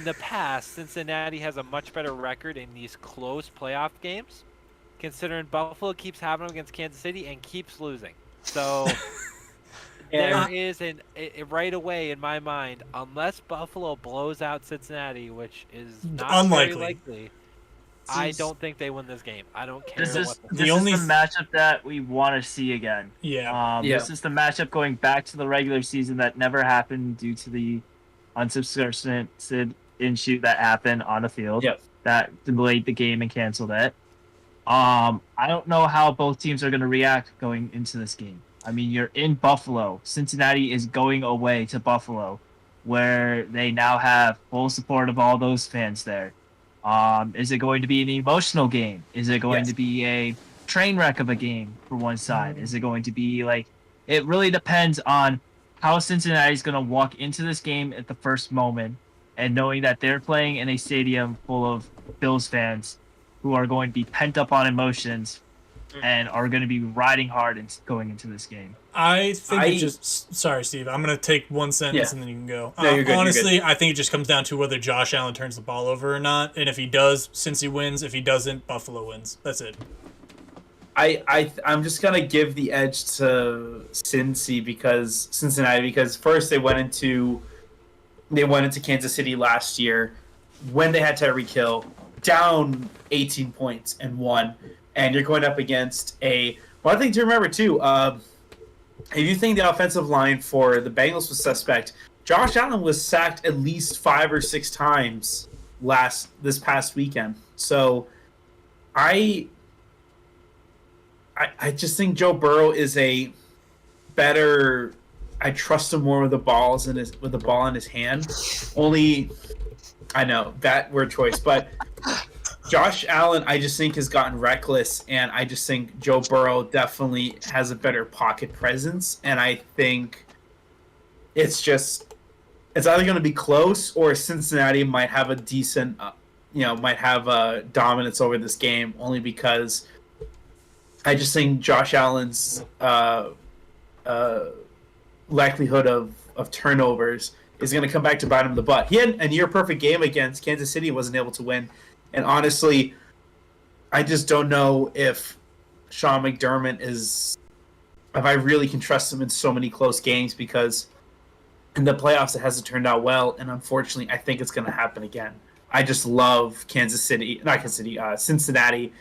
the past, Cincinnati has a much better record in these close playoff games, considering Buffalo keeps having them against Kansas City and keeps losing. So there is right away in my mind, unless Buffalo blows out Cincinnati, which is not unlikely. Very likely, I don't think they win this game. I don't care. This is the matchup that we want to see again. This is the matchup going back to the regular season that never happened due to the unsubstantiated issue that happened on the field that delayed the game and canceled it. I don't know how both teams are going to react going into this game. I mean, you're in Buffalo. Cincinnati is going away to Buffalo, where they now have full support of all those fans there. Is it going to be an emotional game? Is it going to be a train wreck of a game for one side? Is it going to be it really depends on how Cincinnati's going to walk into this game at the first moment, and knowing that they're playing in a stadium full of Bills fans who are going to be pent up on emotions and are going to be riding hard and going into this game. I think sorry, Steve. I'm going to take one sentence and then you can go. No, you're good, honestly, you're good. I think it just comes down to whether Josh Allen turns the ball over or not. And if he does, Cincy wins. If he doesn't, Buffalo wins. That's it. I'm just gonna give the edge to Cincinnati because first they went into Kansas City last year when they had Tyreek Hill down 18 points and won, and you're going up against one thing to remember too. If you think the offensive line for the Bengals was suspect, Josh Allen was sacked at least 5 or 6 times this past weekend. So I just think Joe Burrow is a better. I trust him more with the ball in his hand. Only, I know that word choice, but Josh Allen, I just think has gotten reckless, and I just think Joe Burrow definitely has a better pocket presence, and I think it's either going to be close or Cincinnati might have a decent, might have a dominance over this game, only because I just think Josh Allen's likelihood of turnovers is going to come back to bite him in the butt. He had a near-perfect game against Kansas City, wasn't able to win. And honestly, I just don't know if Sean McDermott if I really can trust him in so many close games, because in the playoffs it hasn't turned out well, and unfortunately I think it's going to happen again. I just love Cincinnati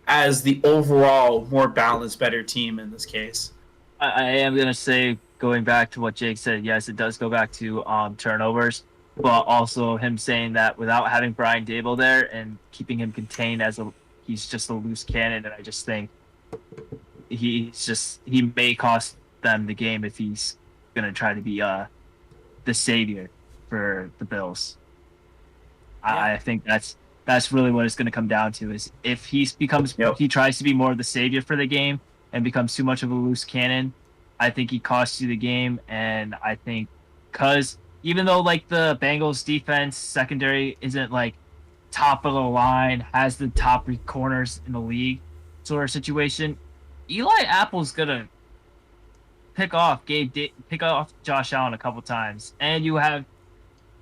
as the overall more balanced, better team in this case. I am going to say, going back to what Jake said, yes, it does go back to turnovers. but also him saying that without having Brian Dable there and keeping him contained he's just a loose cannon, and I just think he may cost them the game if he's gonna try to be the savior for the Bills. I think that's really what it's gonna come down to, is if he tries to be more of the savior for the game and becomes too much of a loose cannon, I think he costs you the game. And I think because even though like the Bengals defense secondary isn't like top of the line, has the top corners in the league sort of situation, Eli Apple's gonna pick off Josh Allen a couple times, and you have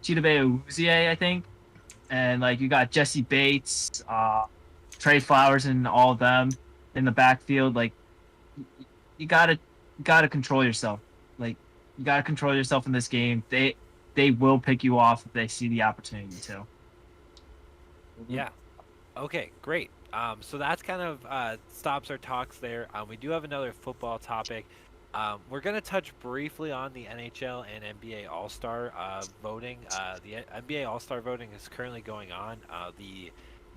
Chidobe Awuzie, I think, and like you got Jesse Bates, Trey Flowers, and all of them in the backfield. Like you gotta control yourself. Like you gotta control yourself in this game. They will pick you off if they see the opportunity to. Yeah. Okay, great. So that's kind of stops our talks there. We do have another football topic. We're going to touch briefly on the NHL and NBA All-Star voting. The NBA All-Star voting is currently going on. The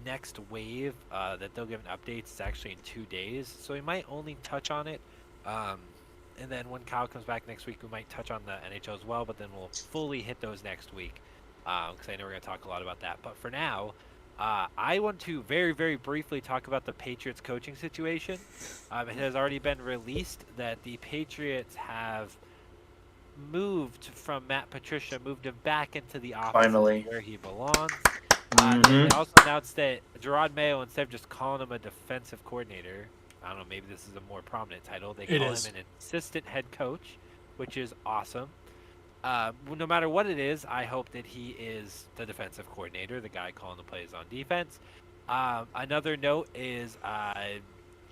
next wave that they'll give an update is actually in 2 days, so we might only touch on it. And then when Kyle comes back next week, we might touch on the NHL as well, but then we'll fully hit those next week because I know we're going to talk a lot about that. But for now, I want to very, very briefly talk about the Patriots coaching situation. It has already been released that the Patriots have moved from Matt Patricia, moved him back into the office Finally. where he belongs. Mhm. They also announced that Gerard Mayo, instead of just calling him a defensive coordinator, I don't know, maybe this is a more prominent title, they call him an assistant head coach, which is awesome. No matter what it is, I hope that he is the defensive coordinator, the guy calling the plays on defense. Another note is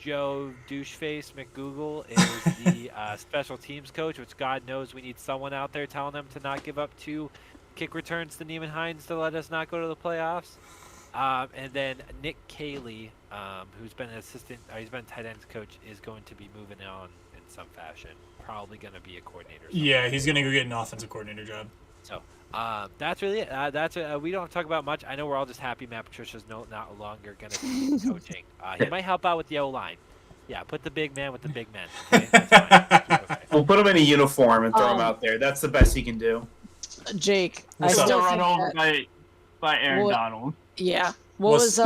Joe Doucheface McGoogle is the special teams coach, which God knows we need someone out there telling them to not give up 2 kick returns to Neiman Hines to let us not go to the playoffs. And then Nick Caley, who's been he's been tight ends coach, is going to be moving on in some fashion. Probably going to be a coordinator. Yeah, he's going to go get an offensive coordinator job. So that's really it. We don't talk about much. I know we're all just happy Matt Patricia's not longer going to be coaching. He might help out with the O-line. Yeah, put the big man with the big men. Okay? That's fine. Okay. We'll put him in a uniform and throw him out there. That's the best he can do. Jake, What's I up? still Run think over that, by Aaron Donald. yeah. What was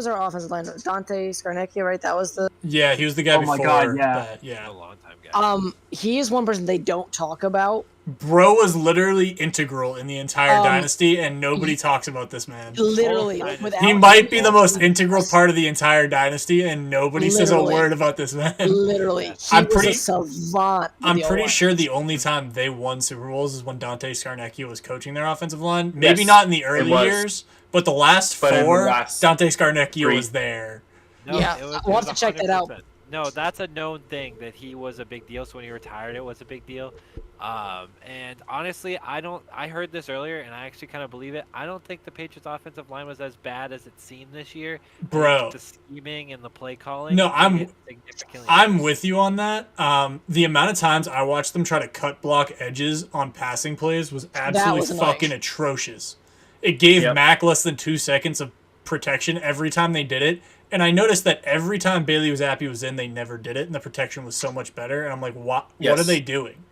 our offensive line? Dante Scarnecchia, right? That was the. Yeah, he was the guy before. Oh my God, yeah. That, yeah. A long time guy. He is one person they don't talk about. Bro was literally integral in the entire dynasty, and nobody talks about this man. Literally, He might be the most integral part of the entire dynasty, and nobody says a word about this man. Literally, he I'm was pretty- a savant. with I'm the pretty O-line. sure the only time they won Super Bowls is when Dante Scarnecchia was coaching their offensive line. Maybe Yes, not in the early was. years, but the last But in the 4, last Dante Scarnecchia 3. was there. No, Yeah, we'll have to check that out. 100%. No, that's a known thing that he was a big deal. So when he retired, it was a big deal. And honestly, I heard this earlier, and I actually kind of believe it. I don't think the Patriots' offensive line was as bad as it seemed this year. Bro. The scheming and the play calling. No, made it significantly I'm worse. with you on that. The amount of times I watched them try to cut block edges on passing plays was absolutely was annoying. fucking atrocious. It gave Yep. Mac less than 2 seconds of protection every time they did it. And I noticed that every time Bailey Zappi was in, they never did it, and the protection was so much better. And I'm like, what Yes. are they doing?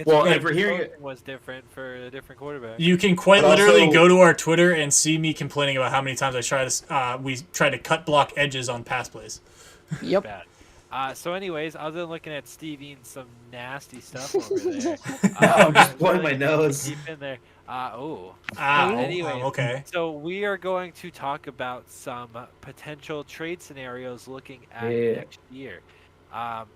Well, like if we're hearing coaching was different for a different quarterback. You can quite But literally also- go to our Twitter and see me complaining about how many times we try to cut block edges on pass plays. Yep. Bad. So anyways, other than looking at Steve eating some nasty stuff over there. I'm just blowing my nose. Deep in there. Anyway, okay. So we are going to talk about some potential trade scenarios looking at Yeah. next year.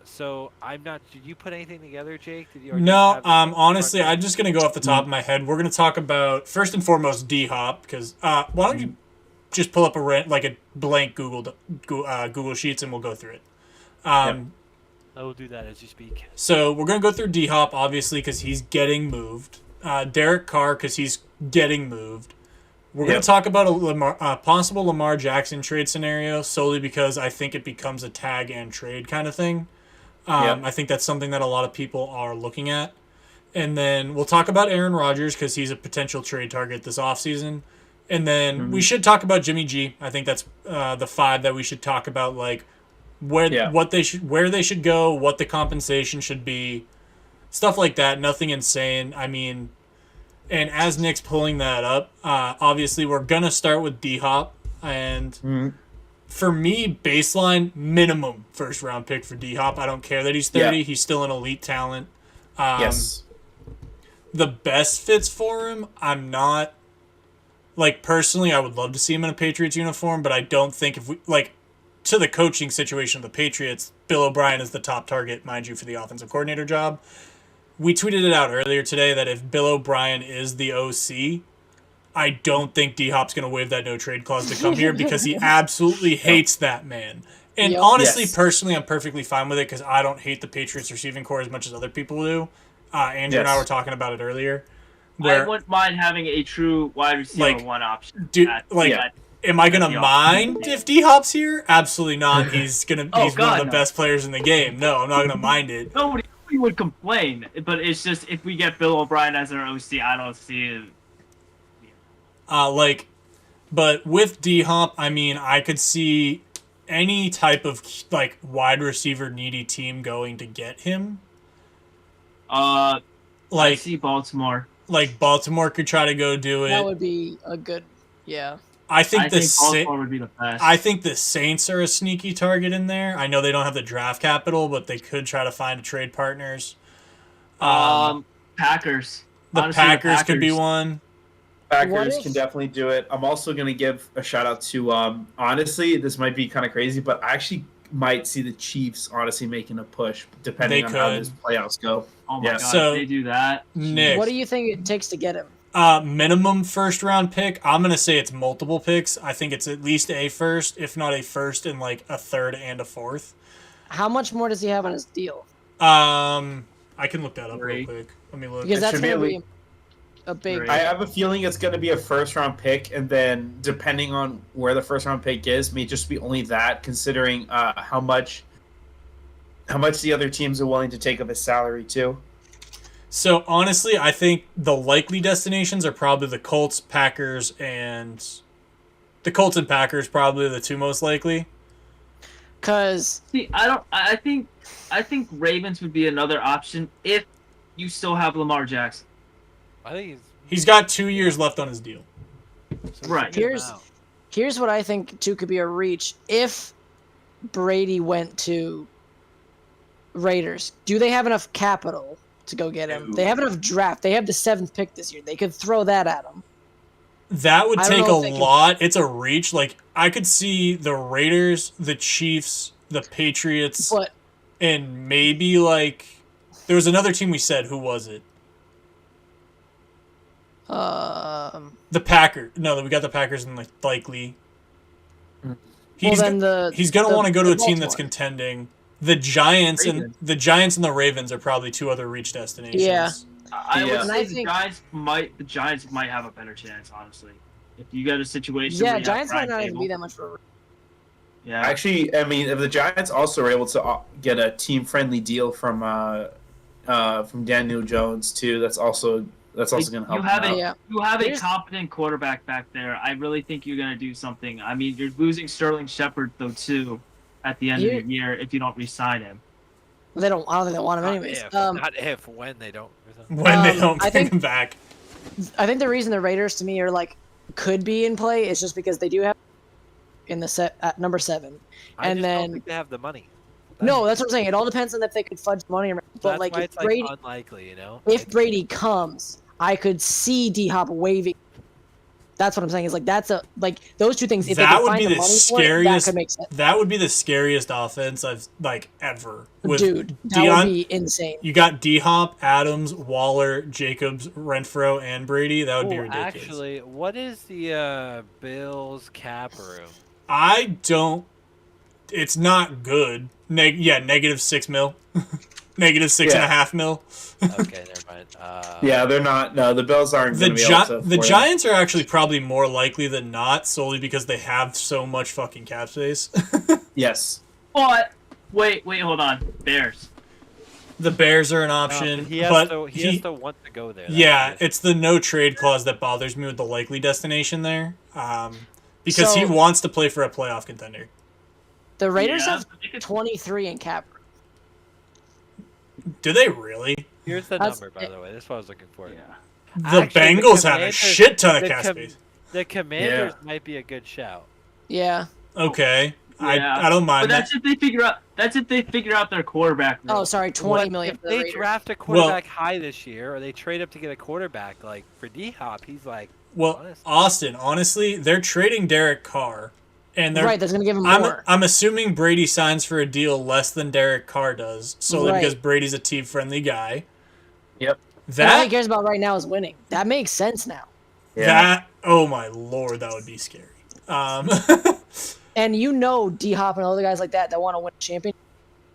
So I'm not. Did you put anything together, Jake? Did you? or do you No, have- honestly, I'm just gonna go off the top of my head. We're gonna talk about first and foremost D-Hop because why don't you just pull up a blank Google Sheets and we'll go through it. I will do that as you speak. So we're gonna go through D-Hop obviously because he's getting moved. Derek Carr because he's getting moved. We're going to talk about a possible Lamar Jackson trade scenario solely because I think it becomes a tag and trade kind of thing. I think that's something that a lot of people are looking at. And then we'll talk about Aaron Rodgers because he's a potential trade target this offseason. And then we should talk about Jimmy G. I think that's the 5 that we should talk about, like where they should go, what the compensation should be, stuff like that. Nothing insane. I mean, and as Nick's pulling that up, obviously we're gonna start with D-Hop, and for me, baseline minimum first round pick for D-Hop. I don't care that he's 30; he's still an elite talent. Yes. The best fits for him, I'm not. Like, personally, I would love to see him in a Patriots uniform, but I don't think if we, like, to the coaching situation of the Patriots, Bill O'Brien is the top target, mind you, for the offensive coordinator job. We tweeted it out earlier today that if Bill O'Brien is the OC, I don't think D-Hop's going to waive that no-trade clause to come here because he absolutely hates that man. And honestly, personally, I'm perfectly fine with it because I don't hate the Patriots receiving core as much as other people do. Andrew and I were talking about it earlier. I wouldn't mind having a true wide receiver one option. Dude, am I gonna mind if D-Hop's here? Absolutely not. He's one of the best players in the game. No, I'm not gonna mind it. Nobody would complain, but it's just if we get Bill O'Brien as our OC, I don't see it. But with D-Hop, I mean, I could see any type of like wide receiver needy team going to get him. I see Baltimore. Like Baltimore could try to go do it. That would be a good, I think Baltimore would be the best. I think the Saints are a sneaky target in there. I know they don't have the draft capital, but they could try to find trade partners. Packers. The Packers could be one. Packers can definitely do it. I'm also going to give a shout out to, honestly, this might be kind of crazy, but I actually might see the Chiefs honestly making a push depending on how this playoffs go. Oh my God, so, if they do that. Nick, what do you think it takes to get him? Minimum first round pick. I'm gonna say it's multiple picks. I think it's at least a first, if not a first and like a third and a fourth. How much more does he have on his deal? I can look that up real quick. Let me look. Because that's gonna be a big. I have a feeling it's gonna be a first round pick, and then depending on where the first round pick is, may just be only that, considering how much the other teams are willing to take of his salary too. So honestly, I think the likely destinations are probably the Colts, Packers, and probably the two most likely. I think Ravens would be another option if you still have Lamar Jackson. I think he's got 2 years left on his deal. So right. Here's what I think too could be a reach. If Brady went to Raiders, do they have enough capital to go get him? They have enough draft. They have the 7th pick this year. They could throw that at him. That would take a lot. It's a reach. Like, I could see the Raiders, the Chiefs, the Patriots, and maybe, like, there was another team we said. Who was it? The Packers. No, we got the Packers and, like, likely. He's going to want to go to a team that's contending. The Giants and the Ravens are probably two other reach destinations. Yeah. I would say the Giants might have a better chance, honestly. If you get a situation where Giants might not even be that much for. Yeah. Actually, I mean, if the Giants also were able to get a team-friendly deal from Daniel Jones too, that's also going to help. You have a competent quarterback back there. I really think you're going to do something. I mean, you're losing Sterling Shepard though too at the end of the year if you don't re-sign him. I don't think they want him anyways. When they don't. When they don't bring him back. I think the reason the Raiders to me are like could be in play is just because they do have in the set at number 7, I don't think they have the money. No, that's what I'm saying. It all depends on if they could fudge money. But like, if Brady, unlikely, you know. If Brady comes, I could see D-Hop waving. That's what I'm saying. Is like those two things. If that would be the scariest. That could make sense. That would be the scariest offense I've ever. Dude, that would be insane. You got D-Hop, Adams, Waller, Jacobs, Renfro, and Brady. That would be ridiculous. Actually, what is the Bills cap room? I don't. It's not good. Negative $6 million. Negative $6.5 million. Okay, never mind. Yeah, they're not. No, the Bills aren't. The Giants are actually probably more likely than not, solely because they have so much fucking cap space. Yes. But wait, hold on. Bears. The Bears are an No, option, he has but to. He has to want to go there. That's yeah, the issue. it's the no trade clause that bothers me with the likely destination there, because he So- wants to play for a playoff contender. The Raiders Yeah, have 23 in cap. Do they really? Here's the That's- number, by the way. This is what I was looking for. Yeah. The Actually, Bengals have a Commanders- shit ton of the cap Com- space. The Commanders might be a good shout. Yeah. Okay, Yeah. I don't But mind that. that's if they figure out. That's if they figure out their quarterback. Oh, room. sorry, 20 million If for the they Raiders. draft a quarterback high this year, or they trade up to get a quarterback, like for D-Hop, he's like, Well, honest. Austin, honestly, they're trading Derek Carr, and they're Right, that's gonna give him more. I'm assuming Brady signs for a deal less than Derek Carr does, solely Right. because Brady's a team-friendly guy. Yep. And all he That cares about right now is winning. That makes sense now. that oh my lord, that would be scary. And you know D-Hop and other guys like that want to win a championship.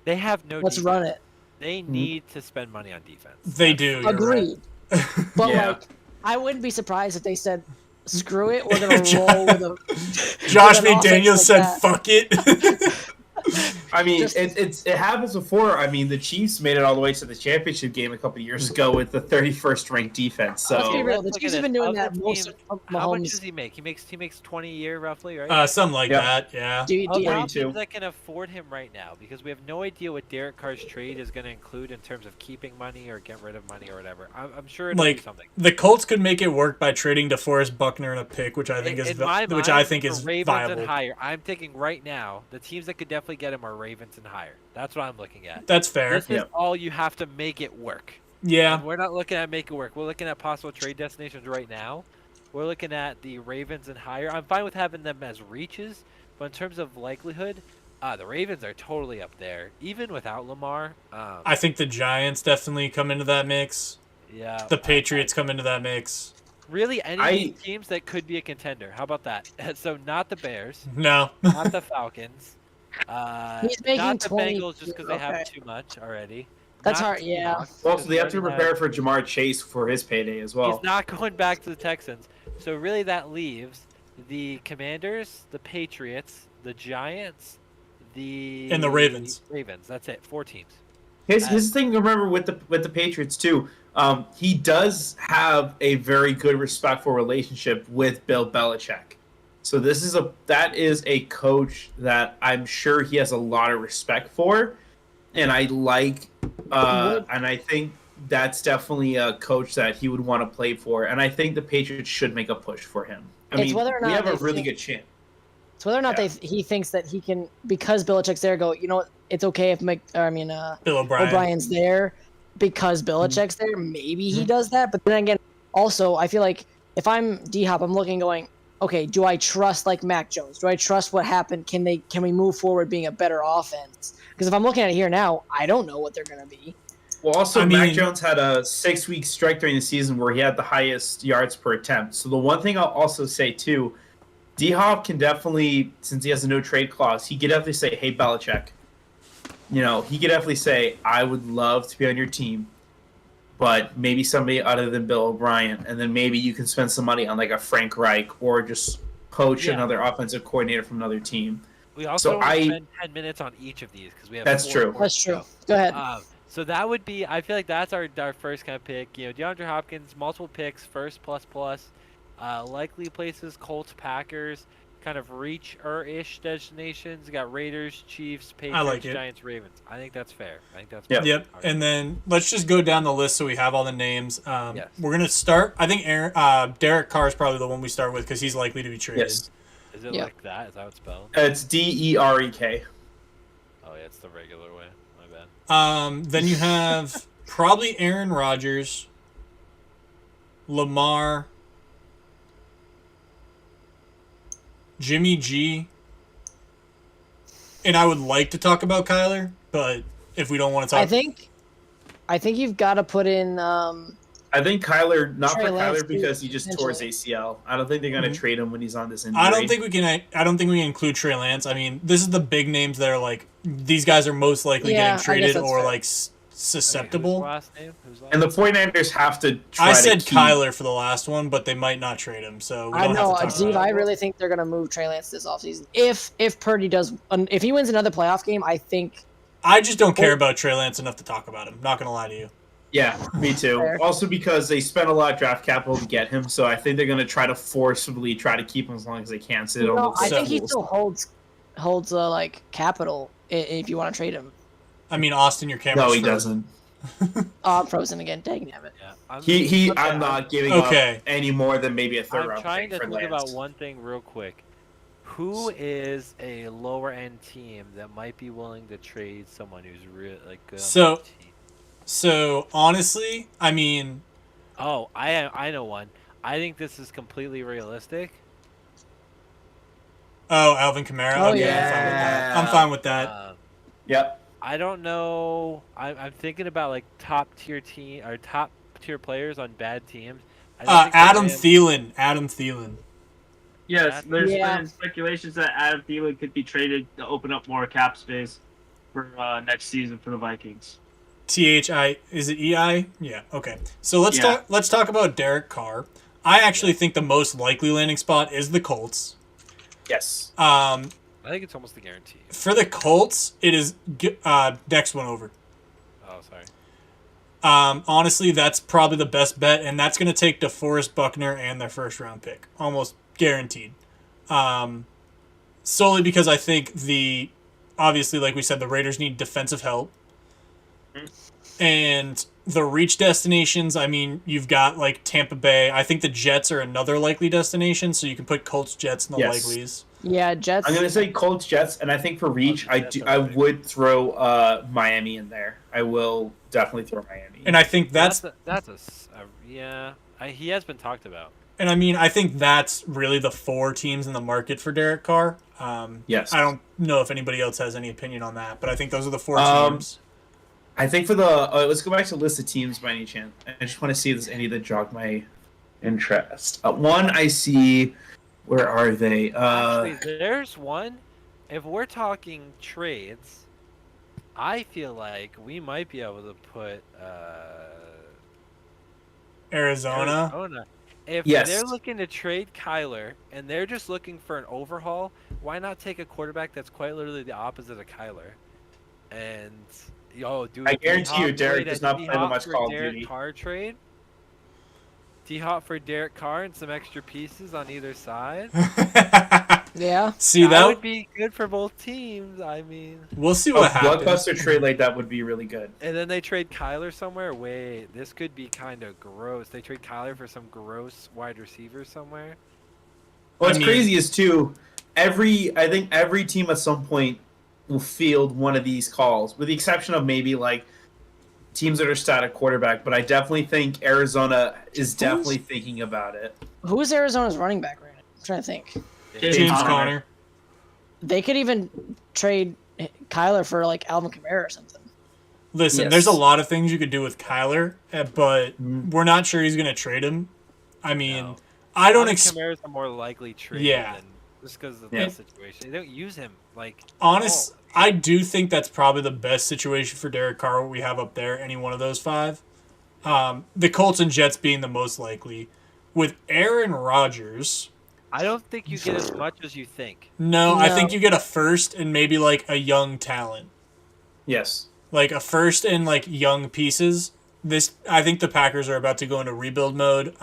they have no. Let's defense. run it. They need to spend money on defense. They do. You're Agreed. right. But Yeah. like, I wouldn't be surprised if they said, "Screw it, we're gonna Jo- roll with a." Josh with an McDaniels offense said, like that." "Fuck it." I mean, Just- it happens before. I mean, the Chiefs made it all the way to the championship game a couple years ago with the 31st ranked defense. Let's be So real. The Let's look Chiefs at have been this. doing Of that the most teams, of How much Mahomes. does he make? He makes 20 a year roughly, right? Something like Yeah. that. Yeah. Do Of the you, Twenty-two. teams that can afford him right now, because we have no idea what Derek Carr's trade is going to include in terms of keeping money or get rid of money or whatever. I'm sure it'll be Like something. the Colts could make it work by trading DeForest Buckner and a pick, which I think In is my which mind, I think for is Ravens viable. and higher. I'm thinking right now the teams that could definitely get him are Ravens and higher. That's what I'm looking at. That's fair. This is Yeah. all you have to make it work. Yeah. And we're not looking at make it work. We're looking at possible trade destinations right now. We're looking at the Ravens and higher. I'm fine with having them as reaches, but in terms of likelihood, the Ravens are totally up there, even without Lamar. I think the Giants definitely come into that mix. Yeah. The Patriots come into that mix. Really, any I- of these teams that could be a contender. How about that? So not the Bears, No. not the Falcons. He's making not the 20 Bengals just because they have okay. too much already. That's Not hard, yeah. Seahawks, also 'cause they have to already prepare for Jamar Chase for his payday as well. He's not going back to the Texans. So really that leaves the Commanders, the Patriots, the Giants, And the Ravens. Ravens. That's it. 4 teams. His thing to remember with the Patriots too, he does have a very good respectful relationship with Bill Belichick. So that is a coach that I'm sure he has a lot of respect for, and I like, and I think that's definitely a coach that he would want to play for, and I think the Patriots should make a push for him. I It's mean, whether or we not have a they really think- good chance. So whether or not Yeah. he thinks that he can, because Belichick's there, go, you know what, it's okay if Bill O'Brien. O'Brien's there because Belichick's there. Maybe he does that, but then again, also I feel like if I'm D-Hop, I'm looking, going, okay, do I trust like Mac Jones? Do I trust what happened? Can we move forward being a better offense? Because if I'm looking at it here now, I don't know what they're gonna be. Well, also, I Mac mean- Jones had a 6-week strike during the season where he had the highest yards per attempt. So the one thing I'll also say too, D-Hop can definitely, since he has a no trade clause, he could definitely say, "Hey, Belichick," he could definitely say, "I would love to be on your team, but maybe somebody other than Bill O'Brien, and then maybe you can spend some money on like a Frank Reich or just poach Yeah. another offensive coordinator from another team." We also So want to I- spend 10 minutes on each of these because we have That's 4 true. more That's to true. go. Go ahead. So that would be. I feel like that's our first kind of pick. DeAndre Hopkins, multiple picks, first plus. Likely places: Colts, Packers, kind of reach-ish destinations. You got Raiders, Chiefs, Patriots, like it. Giants, Ravens. I think that's fair. I think that's Yeah. fair. Yep. All right. And then let's just go down the list so we have all the names. Yes. We're gonna start. I think Derek Carr is probably the one we start with because he's likely to be traded. Yes, Is it Yeah. like that? Is that what it's spelled? it's Derek. Oh yeah, it's the regular way. My bad. Then you have probably Aaron Rodgers, Lamar, Jimmy G, and I would like to talk about Kyler, but if we don't want to talk, I think you've got to put in. I think Kyler, not Trey for Lance, Kyler because he just tore his potentially. ACL. I don't think they're going to Mhm. trade him when he's on this injury. I don't think we can. I don't think we can include Trey Lance. I mean, this is the big names that are like these guys are most likely Yeah, I getting guess traded that's or fair. like Whose susceptible. last name? Whose last And the name? 49ers have to try I said to keep, Kyler for the last one, but they might not trade him, so we I don't know, have to talk dude. about I it. really think they're gonna move Trey Lance this offseason. If Purdy does, if he wins another playoff game, I think I just don't care about Trey Lance enough to talk about him. Not gonna lie to you. Yeah, me too. Fair. Also because they spent a lot of draft capital to get him, so I think they're going to try to forcibly try to keep him as long as they can. So they don't look I like think he fools. still holds like capital if you want to trade him. I mean, Austin, your camera's No, he frozen. doesn't. Oh, I'm frozen again. Dang it. Yeah, okay, I'm not giving Okay. up any more than maybe a third I'm round trying pick to for think Lance. about one thing real quick. Who is a lower end team that might be willing to trade someone who's really like good? On the team? So honestly, I mean, Oh, I know one. I think this is completely realistic. Alvin Kamara. Oh, Okay, yeah. I'm fine with that. Yep. I don't know. I'm thinking about like top tier team or top tier players on bad teams. I don't think the Adam Rams- Thielen. Adam Thielen. Yes, there's Yeah. been speculations that Adam Thielen could be traded to open up more cap space for next season for the Vikings. THI, is it EI? Yeah. Okay. So let's Yeah. talk about Derek Carr. I actually think the most likely landing spot is the Colts. Yes. I think it's almost a guarantee. For the Colts, it is next one over. Oh, sorry. Honestly, that's probably the best bet, and that's going to take DeForest Buckner and their first round pick, almost guaranteed. Solely because I think obviously, like we said, the Raiders need defensive help. And the reach destinations, I mean, you've got like Tampa Bay. I think the Jets are another likely destination, so you can put Colts, Jets in the Yes. likelies. Yeah, Jets. I'm going to say Colts, Jets, and I think for reach, I would throw Miami in there. I will definitely throw Miami. And I think Yeah. He has been talked about. And I mean, I think that's really the four teams in the market for Derek Carr. Yes. I don't know if anybody else has any opinion on that, but I think those are the four teams. I think for the let's go back to the list of teams by any chance. I just want to see if there's any that jog my interest. One I see. Where are they? Actually, there's one. If we're talking trades, I feel like we might be able to put Arizona. If Yes. they're looking to trade Kyler and they're just looking for an overhaul, why not take a quarterback that's quite literally the opposite of Kyler? And I guarantee you, Derek does not play that much Call of Derek Duty. Carr trade. D-Hop for Derek Carr and some extra pieces on either side. Yeah. See, that that would be good for both teams. I mean, we'll see A what happens. blockbuster trade like that would be really good. and then they trade Kyler somewhere. Wait, this could be kind of gross. They trade Kyler for some gross wide receiver somewhere. What's I mean- crazy is too, I think every team at some point will field one of these calls, with the exception of maybe like teams that are static quarterback. But I definitely think Arizona is definitely thinking about it. Who is Arizona's running back right now? I'm trying to think. James Conner. Conner. They could even trade Kyler for like Alvin Kamara or something. Listen, Yes. there's a lot of things you could do with Kyler, but Mhm. we're not sure he's going to trade him. I mean, No. I don't Alvin expect. Kamara's a more likely trade. Yeah. Than, just because of Yeah. that situation. They don't use him like. Honest, oh, I do think that's probably the best situation for Derek Carr. What we have up there, any one of those five, the Colts and Jets being the most likely. With Aaron Rodgers, I don't think you get as much as you think. no, I No. think you get a first and maybe like a young talent, Yes. like a first and like young pieces. I think the Packers are about to go into rebuild mode.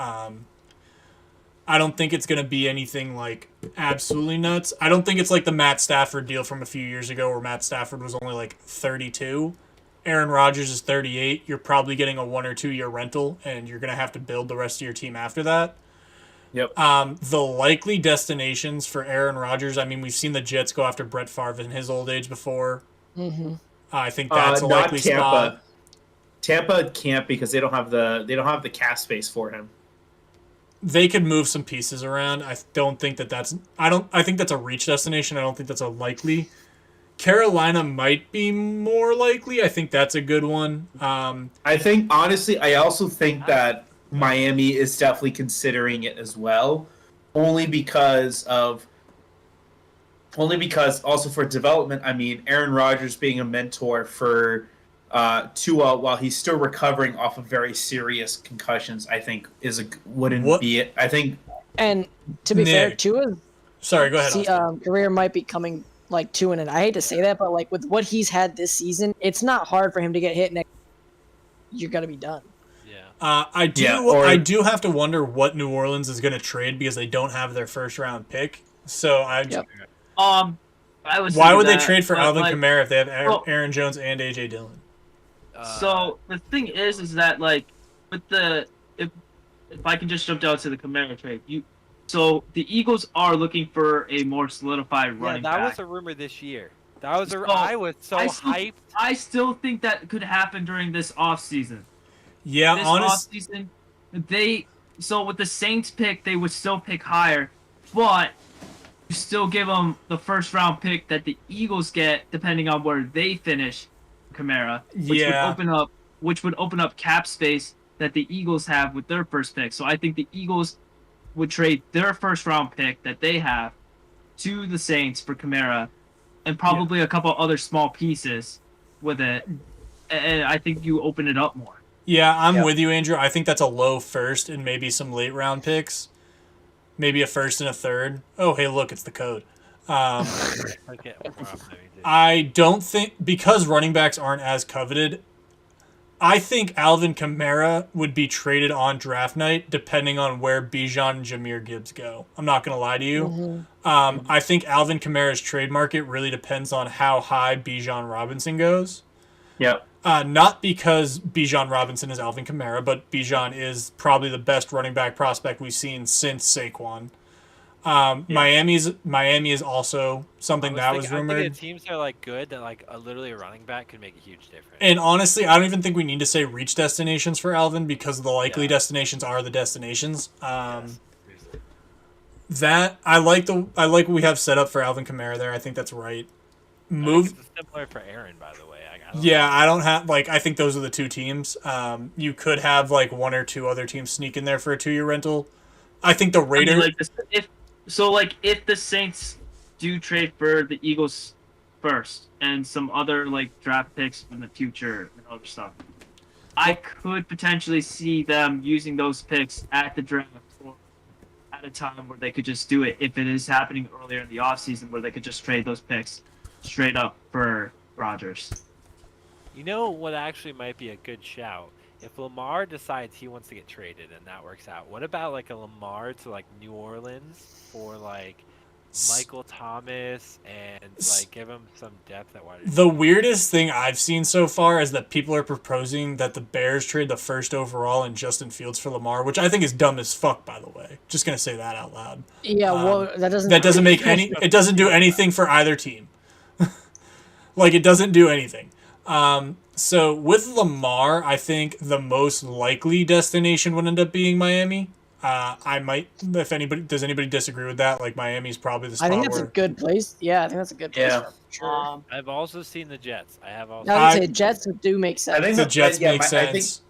I don't think it's going to be anything like absolutely nuts. I don't think it's like the Matt Stafford deal from a few years ago where Matt Stafford was only like 32. Aaron Rodgers is 38. You're probably getting a 1 or 2 year rental, and you're going to have to build the rest of your team after that. Yep. The likely destinations for Aaron Rodgers, I mean, we've seen the Jets go after Brett Favre in his old age before. Mm-hmm. I think that's a Not likely Tampa. spot. Tampa can't because they don't have the cap space for him. They could move some pieces around. I don't think that's. I think that's a reach destination. I don't think that's a likely. Carolina might be more likely. I think that's a good one. I think honestly, I also think that Miami is definitely considering it as well, only because also for development. I mean, Aaron Rodgers being a mentor for Tua while he's still recovering off of very serious concussions, I think wouldn't be it. I think And to be fair, Nick. Tua's Sorry, go ahead. Austin. career might be coming like 2-0. I hate to say that, but like with what he's had this season, it's not hard for him to get hit next. You're gonna be done. Yeah. I do have to wonder what New Orleans is going to trade because they don't have their first round pick. So Yep. I was. why would they that, trade for but, Alvin like, Kamara if they have well- Aaron Jones and AJ Dillon? So the thing is that like with the if I can just jump down to the Kamara trade, so the Eagles are looking for a more solidified running that back. was a rumor this year. That was So, I was so hyped. I still think that could happen during this offseason. Yeah, This honestly, offseason, so with the Saints pick, they would still pick higher, but you still give them the first round pick that the Eagles get, depending on where they finish, Kamara, which would open up cap space that the Eagles have with their first pick. So I think the Eagles would trade their first round pick that they have to the Saints for Kamara, and probably a couple other small pieces with it, and I think you open it up more. Yeah, I'm with you, Andrew. I think that's a low first and maybe some late round picks. Maybe a first and a third. Oh, hey, look, it's the code. Okay. I don't think, because running backs aren't as coveted, I think Alvin Kamara would be traded on draft night depending on where Bijan and Jahmyr Gibbs go. I'm not going to lie to you. I think Alvin Kamara's trade market really depends on how high Bijan Robinson goes. Yep. Not because Bijan Robinson is Alvin Kamara, but Bijan is probably the best running back prospect we've seen since Saquon. Miami is also something that was rumored. I think the teams are like good that like literally a running back could make a huge difference. And honestly, I don't even think we need to say reach destinations for Alvin because the likely destinations are the destinations. That I like what we have set up for Alvin Kamara there. I think that's right. It's similar for Aaron, by the way. I think those are the two teams. You could have like one or two other teams sneak in there for a 2-year rental. I think the Raiders. If the Saints do trade for the Eagles first and some other like draft picks in the future and other stuff, I could potentially see them using those picks at the draft or at a time where they could just do it if it is happening earlier in the offseason where they could just trade those picks straight up for Rodgers. You know what actually might be a good shout? If Lamar decides he wants to get traded and that works out, what about like a Lamar to like New Orleans for like Michael Thomas and like give him some depth at wide receiver? The weirdest thing I've seen so far is that people are proposing that the Bears trade the first overall and Justin Fields for Lamar, which I think is dumb as fuck, by the way. Just gonna say that out loud. Yeah, well, that doesn't. That doesn't make any. It doesn't do anything for either team. Like it doesn't do anything. So with Lamar, I think the most likely destination would end up being Miami. I might, if anybody does anybody disagree with that? Like Miami's probably the spot I think that's where a good place. Yeah, I think that's a good place. Yeah. For sure. I've also seen the Jets. I have also. I would say Jets do make sense. I think the Jets make I think sense.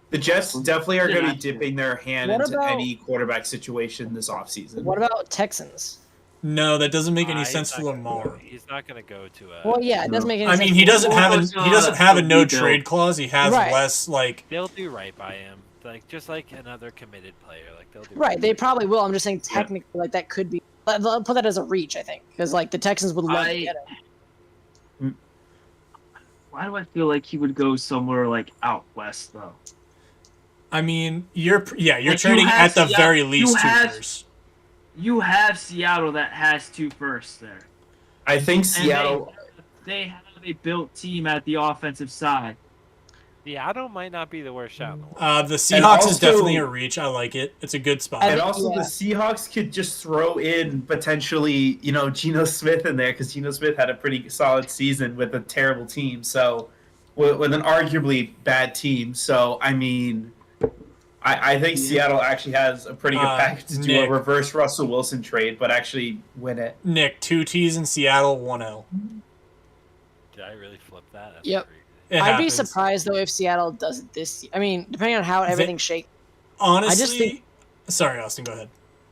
the Jets definitely are going to be Yeah. dipping their hand What into about- any quarterback situation this offseason. What about Texans? No, that doesn't make any He's sense not for gonna- Lamar. He's not going to go to a. Well, yeah, it doesn't make any I sense. mean, he doesn't have a a no rebuild. trade clause. He has Right. less like. They'll do right by him, like just like another committed player. Like they'll do. Right, they probably will. I'm just saying, technically, like that could be. They'll put that as a reach, I think, because like the Texans would love to get him. Why do I feel like he would go somewhere like out west though? I mean, you're Like, you trading have at the Seattle- very you least two have- firsts. You have Seattle that has 2 firsts there. I think And Seattle. they have a built team at the offensive side. Seattle might not be the worst shot in the world. The Seahawks is also- definitely a reach. I like it. It's a good spot. And think- also, yeah. the Seahawks could just throw in potentially, Geno Smith in there because Geno Smith had a pretty solid season with a terrible team. So, with an arguably bad team. So, I mean, I think Seattle actually has a pretty good package to do Nick. a reverse Russell Wilson trade, but actually win it. Nick, 2 T's in Seattle, 1 L. Did I really flip that? That's Yep. crazy. It I'd be happens. surprised though if Seattle does it this. I mean, depending on how everything shakes. Honestly, think- sorry, Austin, go ahead.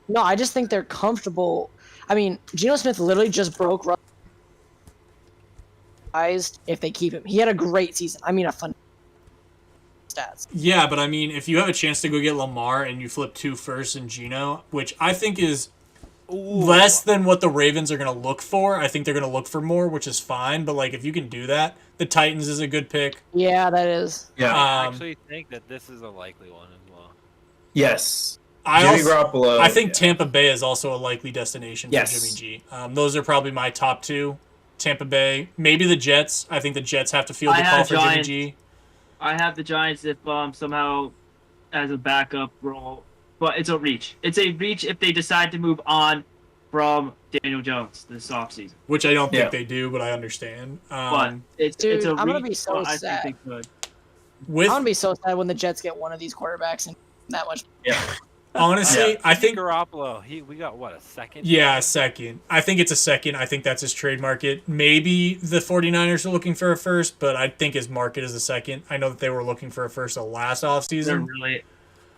No, I just think they're comfortable. I mean, Geno Smith literally just broke if they keep him. He had a great season. I mean, a fun stats. Yeah, but I mean, if you have a chance to go get Lamar and you flip 2 firsts and Geno, which I think is less than what the Ravens are going to look for. I think they're going to look for more, which is fine. But like, if you can do that, the Titans is a good pick. Yeah, that is. Yeah. I actually think that this is a likely one as well. Yes. I Jimmy Garoppolo. think yeah. Tampa Bay is also a likely destination for Yes. Jimmy G. Those are probably my top two. Tampa Bay, maybe the Jets. I think the Jets have to field the call for Giants. Jimmy G. I have the Giants if somehow as a backup role, but it's a reach. It's a reach if they decide to move on from Daniel Jones this offseason. Which I don't think they do, but I understand. But it's Dude, a I'm gonna reach, be so but I sad. think they could. With I'm gonna be so sad when the Jets get one of these quarterbacks and that much. Yeah. honestly, I think Garoppolo. We got what, a second? yeah, a second. I think it's a second. I think that's his trade market. Maybe the 49ers are looking for a first, but I think his market is a second. I know that they were looking for a first the last They're offseason. really.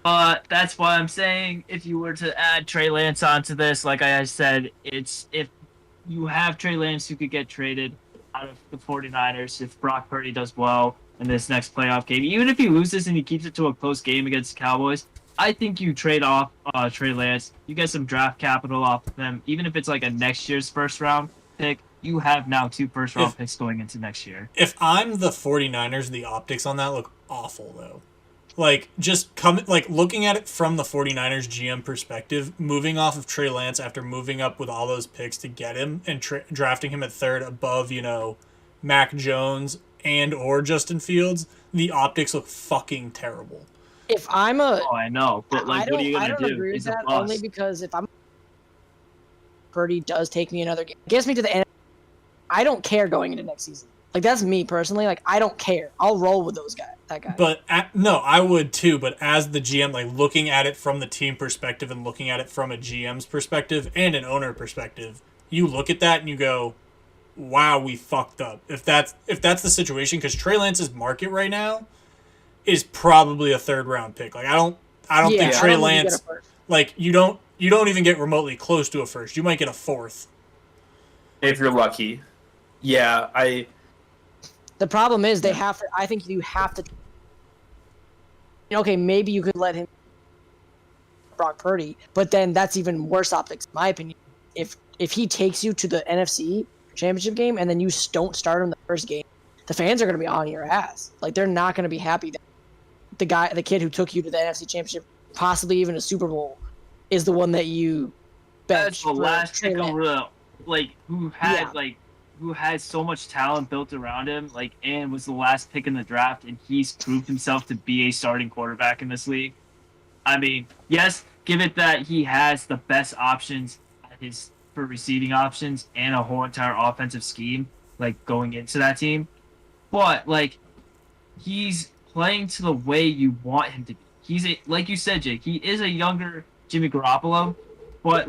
But that's why I'm saying if you were to add Trey Lance onto this, like I said, it's if you have Trey Lance who could get traded out of the 49ers if Brock Purdy does well in this next playoff game. Even if he loses and he keeps it to a close game against the Cowboys, I think you trade off Trey Lance. You get some draft capital off of them. Even if it's like a next year's first round pick, you have now 2 first round picks going into next year. If I'm the 49ers, the optics on that look awful, though. Like, looking at it from the 49ers GM perspective, moving off of Trey Lance after moving up with all those picks to get him and drafting him at third above, Mac Jones and or Justin Fields, the optics look fucking terrible. If I'm a, Oh, I know, but like, what are you I gonna don't do? agree with He's a that bust. only because if I'm Purdy does take me another game, gets me to the end. I don't care going into next season. Like that's me personally. Like I don't care. I'll roll with those guys. That guy. But no, I would too. But as the GM, like looking at it from the team perspective and looking at it from a GM's perspective and an owner perspective, you look at that and you go, "Wow, we fucked up." If that's the situation, because Trey Lance's market right now is probably a third round pick. Like I don't think I Trey don't think you get Lance. a first. Like you don't even get remotely close to a first. You might get a fourth. If you're lucky. Yeah, The problem is they have to. I think you have to. Okay, maybe you could let him Brock Purdy, but then that's even worse optics, in my opinion. If he takes you to the NFC Championship game and then you don't start him the first game, the fans are going to be on your ass. Like they're not going to be happy that the kid who took you to the NFC Championship, possibly even a Super Bowl, is the one that you That's bench the for last Trey pick Lance. of who had so much talent built around him, and was the last pick in the draft, and he's proved himself to be a starting quarterback in this league. I mean, yes, give it that he has the best options for receiving options and a whole entire offensive scheme, going into that team. But he's playing to the way you want him to be. He's like you said, Jake, he is a younger Jimmy Garoppolo, but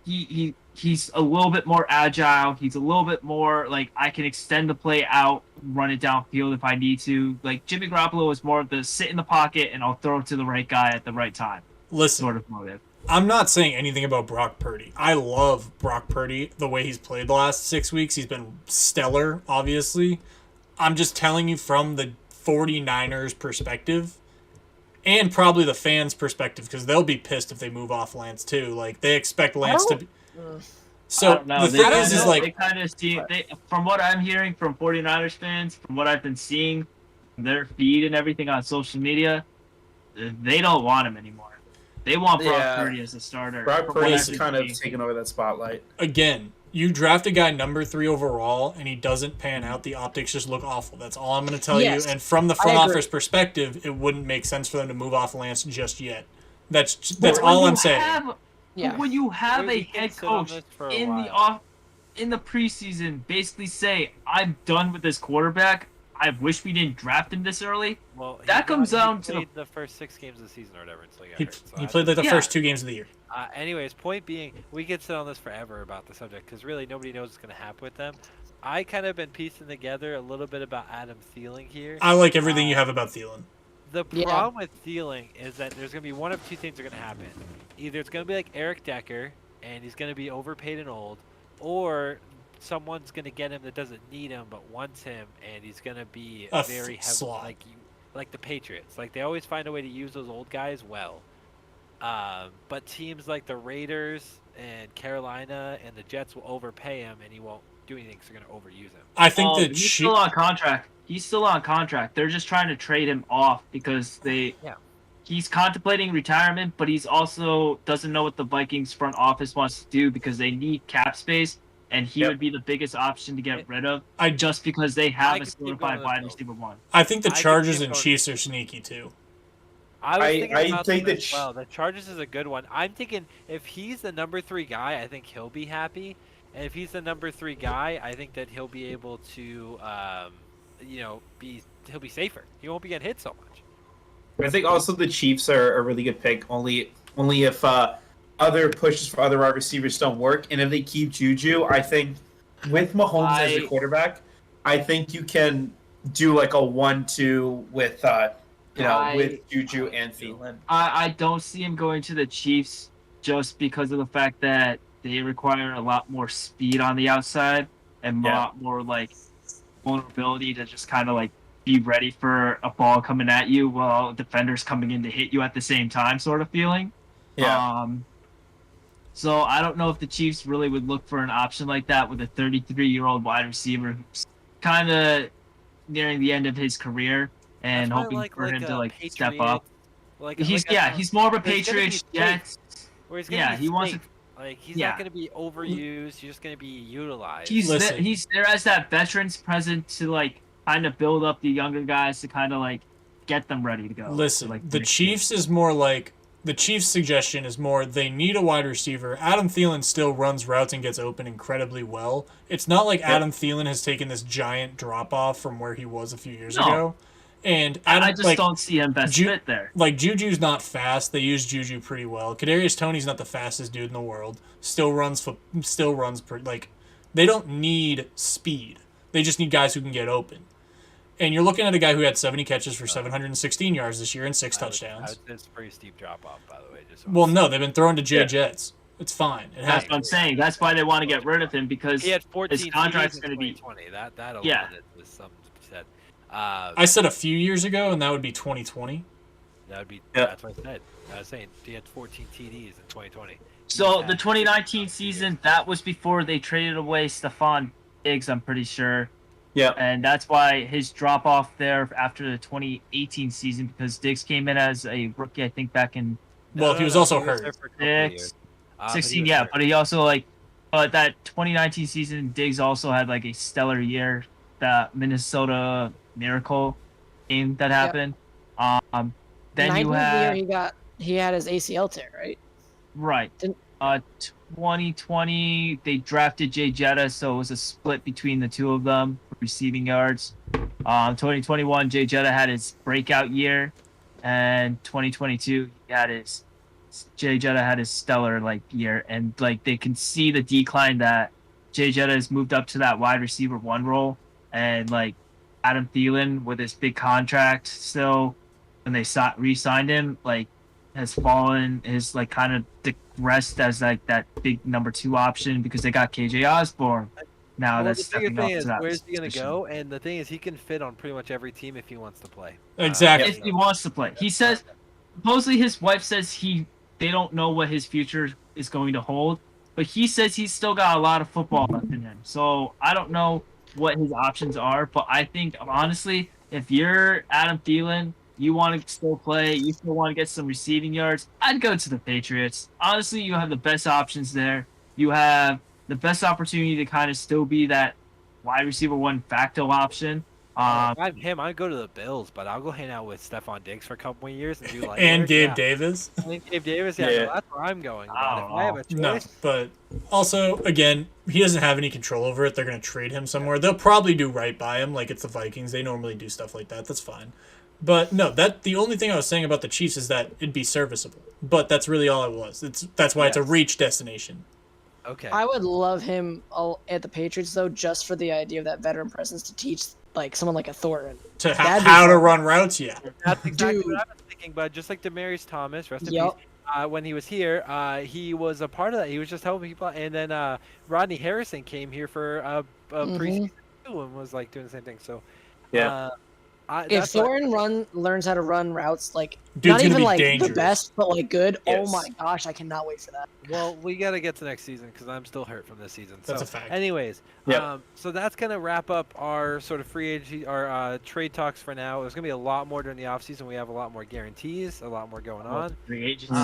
he's a little bit more agile. He's a little bit more I can extend the play out, run it downfield if I need to. Jimmy Garoppolo is more of the sit in the pocket and I'll throw it to the right guy at the right time Listen, sort of motive. I'm not saying anything about Brock Purdy. I love Brock Purdy, the way he's played the last 6 weeks. He's been stellar, obviously. I'm just telling you from the 49ers perspective and probably the fans' perspective, because they'll be pissed if they move off Lance too. They expect Lance to be... So No, the thing is they kind of see from what I'm hearing from 49ers fans, from what I've been seeing, their feed and everything on social media, they don't want him anymore. They want Brock Purdy as a starter. Brock From what Purdy's I've been kind of seeing. taken over that spotlight. again, you draft a guy number 3 overall and he doesn't pan out, the optics just look awful. That's all I'm going to tell Yes, you. And from the front I agree. office perspective, it wouldn't make sense for them to move off Lance just yet. That's But all when I'm you saying. Yeah. When you have We a can head sit on coach this for a in while. the preseason basically say, "I'm done with this quarterback. I wish we didn't draft him this early." Well, That comes down to played the first 6 games of the season or whatever until he got He, hurt. So he I played think- the Yeah. first 2 games of the year. Anyways, point being, we could sit on this forever about the subject because really nobody knows what's going to happen with them. I kind of been piecing together a little bit about Adam Thielen here. I like everything you have about Thielen. The Yeah. problem with Thielen is that there's going to be one of 2 things are going to happen. Either it's going to be like Eric Decker, and he's going to be overpaid and old, or someone's going to get him that doesn't need him but wants him, and he's going to be A very heavy, slot. like the Patriots. They always find a way to use those old guys well. But teams like the Raiders and Carolina and the Jets will overpay him, and he won't do anything because they're going to overuse him. I think that He's still on contract. He's still on contract. They're just trying to trade him off because he's contemplating retirement, but he's also doesn't know what the Vikings front office wants to do because they need cap space, and he would be the biggest option to get rid of. Just because they have a solidified wide receiver one. I think the Chargers and Chiefs are sneaky too. I was thinking about think them that as well. The Chargers is a good one. I'm thinking if he's the number 3 guy, I think he'll be happy. And if he's the number 3 guy, I think that he'll be able to, he'll be safer. He won't be getting hit so much. I think also the Chiefs are a really good pick. Only if other pushes for other wide receivers don't work, and if they keep Juju, I think with Mahomes as your quarterback, I think you can do like a 1-2 with with Juju and Thielen. I don't see him going to the Chiefs just because of the fact that they require a lot more speed on the outside and a lot more like vulnerability to just kind of like be ready for a ball coming at you while defenders coming in to hit you at the same time, sort of feeling. Yeah. So I don't know if the Chiefs really would look for an option like that with a 33-year-old wide receiver who's kind of nearing the end of his career and hoping for him to step up. He's more of a Patriots Jets. He wants to. He's not going to be overused. He's just going to be utilized. He's there as that veterans present to kind of build up the younger guys to kind of get them ready to go. Listen, the Chiefs is more like the Chiefs' suggestion is more they need a wide receiver. Adam Thielen still runs routes and gets open incredibly well. It's not like Adam Thielen has taken this giant drop off from where he was a few years ago. And I just don't see him best fit there. Juju's not fast. They use Juju pretty well. Kadarius Toney's not the fastest dude in the world. Still runs they don't need speed. They just need guys who can get open. And you're looking at a guy who had 70 catches for 716 yards this year and 6 touchdowns. It's a pretty steep drop off, by the way. Well, no, they've been throwing to Jay Jets. It's fine. That's what I'm saying. That's why they want to get rid of him because he had 14 his contract's going to be 20. That alone is something to be said. I said a few years ago, and that would be 2020. That would be. That's what I said. I was saying he had 14 TDs in 2020. So the 2019 season, that was before they traded away Stephon Diggs, I'm pretty sure. Yeah. And that's why his drop off there after the 2018 season, because Diggs came in as a rookie, I think, back in. Well, he was also hurt. 16, but he also but that 2019 season, Diggs also had a stellar year. That Minnesota Miracle game that happened. Then you had he had his ACL tear, right? Right. 2020 they drafted Jay Jetta, so it was a split between the two of them for receiving yards. 2021 Jay Jetta had his breakout year, and 2022 Jay Jetta had his stellar year, and they can see the decline that Jay Jetta has moved up to that wide receiver 1 role, and Adam Thielen with his big contract still when they re-signed him has fallen, is kind of regressed as that big number 2 option because they got KJ Osborne. Now that's stepping up to that where's he going to go? And the thing is, he can fit on pretty much every team if he wants to play. Exactly. If he wants to play. He says, supposedly his wife says they don't know what his future is going to hold, but he says he's still got a lot of football left in him. So I don't know what his options are, but I think honestly, if you're Adam Thielen, you want to still play, you still want to get some receiving yards, I'd go to the Patriots. Honestly, you have the best options there. You have the best opportunity to kind of still be that wide receiver 1 facto option. If I'm him, I'd go to the Bills, but I'll go hang out with Stephon Diggs for a couple more years and do and Gabe Davis. And Gabe Davis, so that's where I'm going. If I have a choice, no, but also again, he doesn't have any control over it. They're going to trade him somewhere. They'll probably do right by him, like it's the Vikings. They normally do stuff like that. That's fine. But no, the only thing I was saying about the Chiefs is that it'd be serviceable. But that's really all it was. That's why it's a reach destination. Okay. I would love him at the Patriots though, just for the idea of that veteran presence to teach someone like a Thornton to how to run routes. Yeah, that's exactly what I was thinking. But just like Demaryius Thomas, rest in peace. When he was here, he was a part of that. He was just helping people. And then Rodney Harrison came here for a preseason too and was doing the same thing. So If That's what, Thorin learns how to run routes, like Dude's not gonna even be like dangerous. the best, but like good. Yes. Oh my gosh, I cannot wait for that. well, we got to get to next season because I'm still hurt from this season. That's So, a fact. anyways, Yep. so that's gonna wrap up our sort of free agency, our trade talks for now. There's gonna be a lot more during the offseason. We have a lot more guarantees, a lot more going on. Free agency.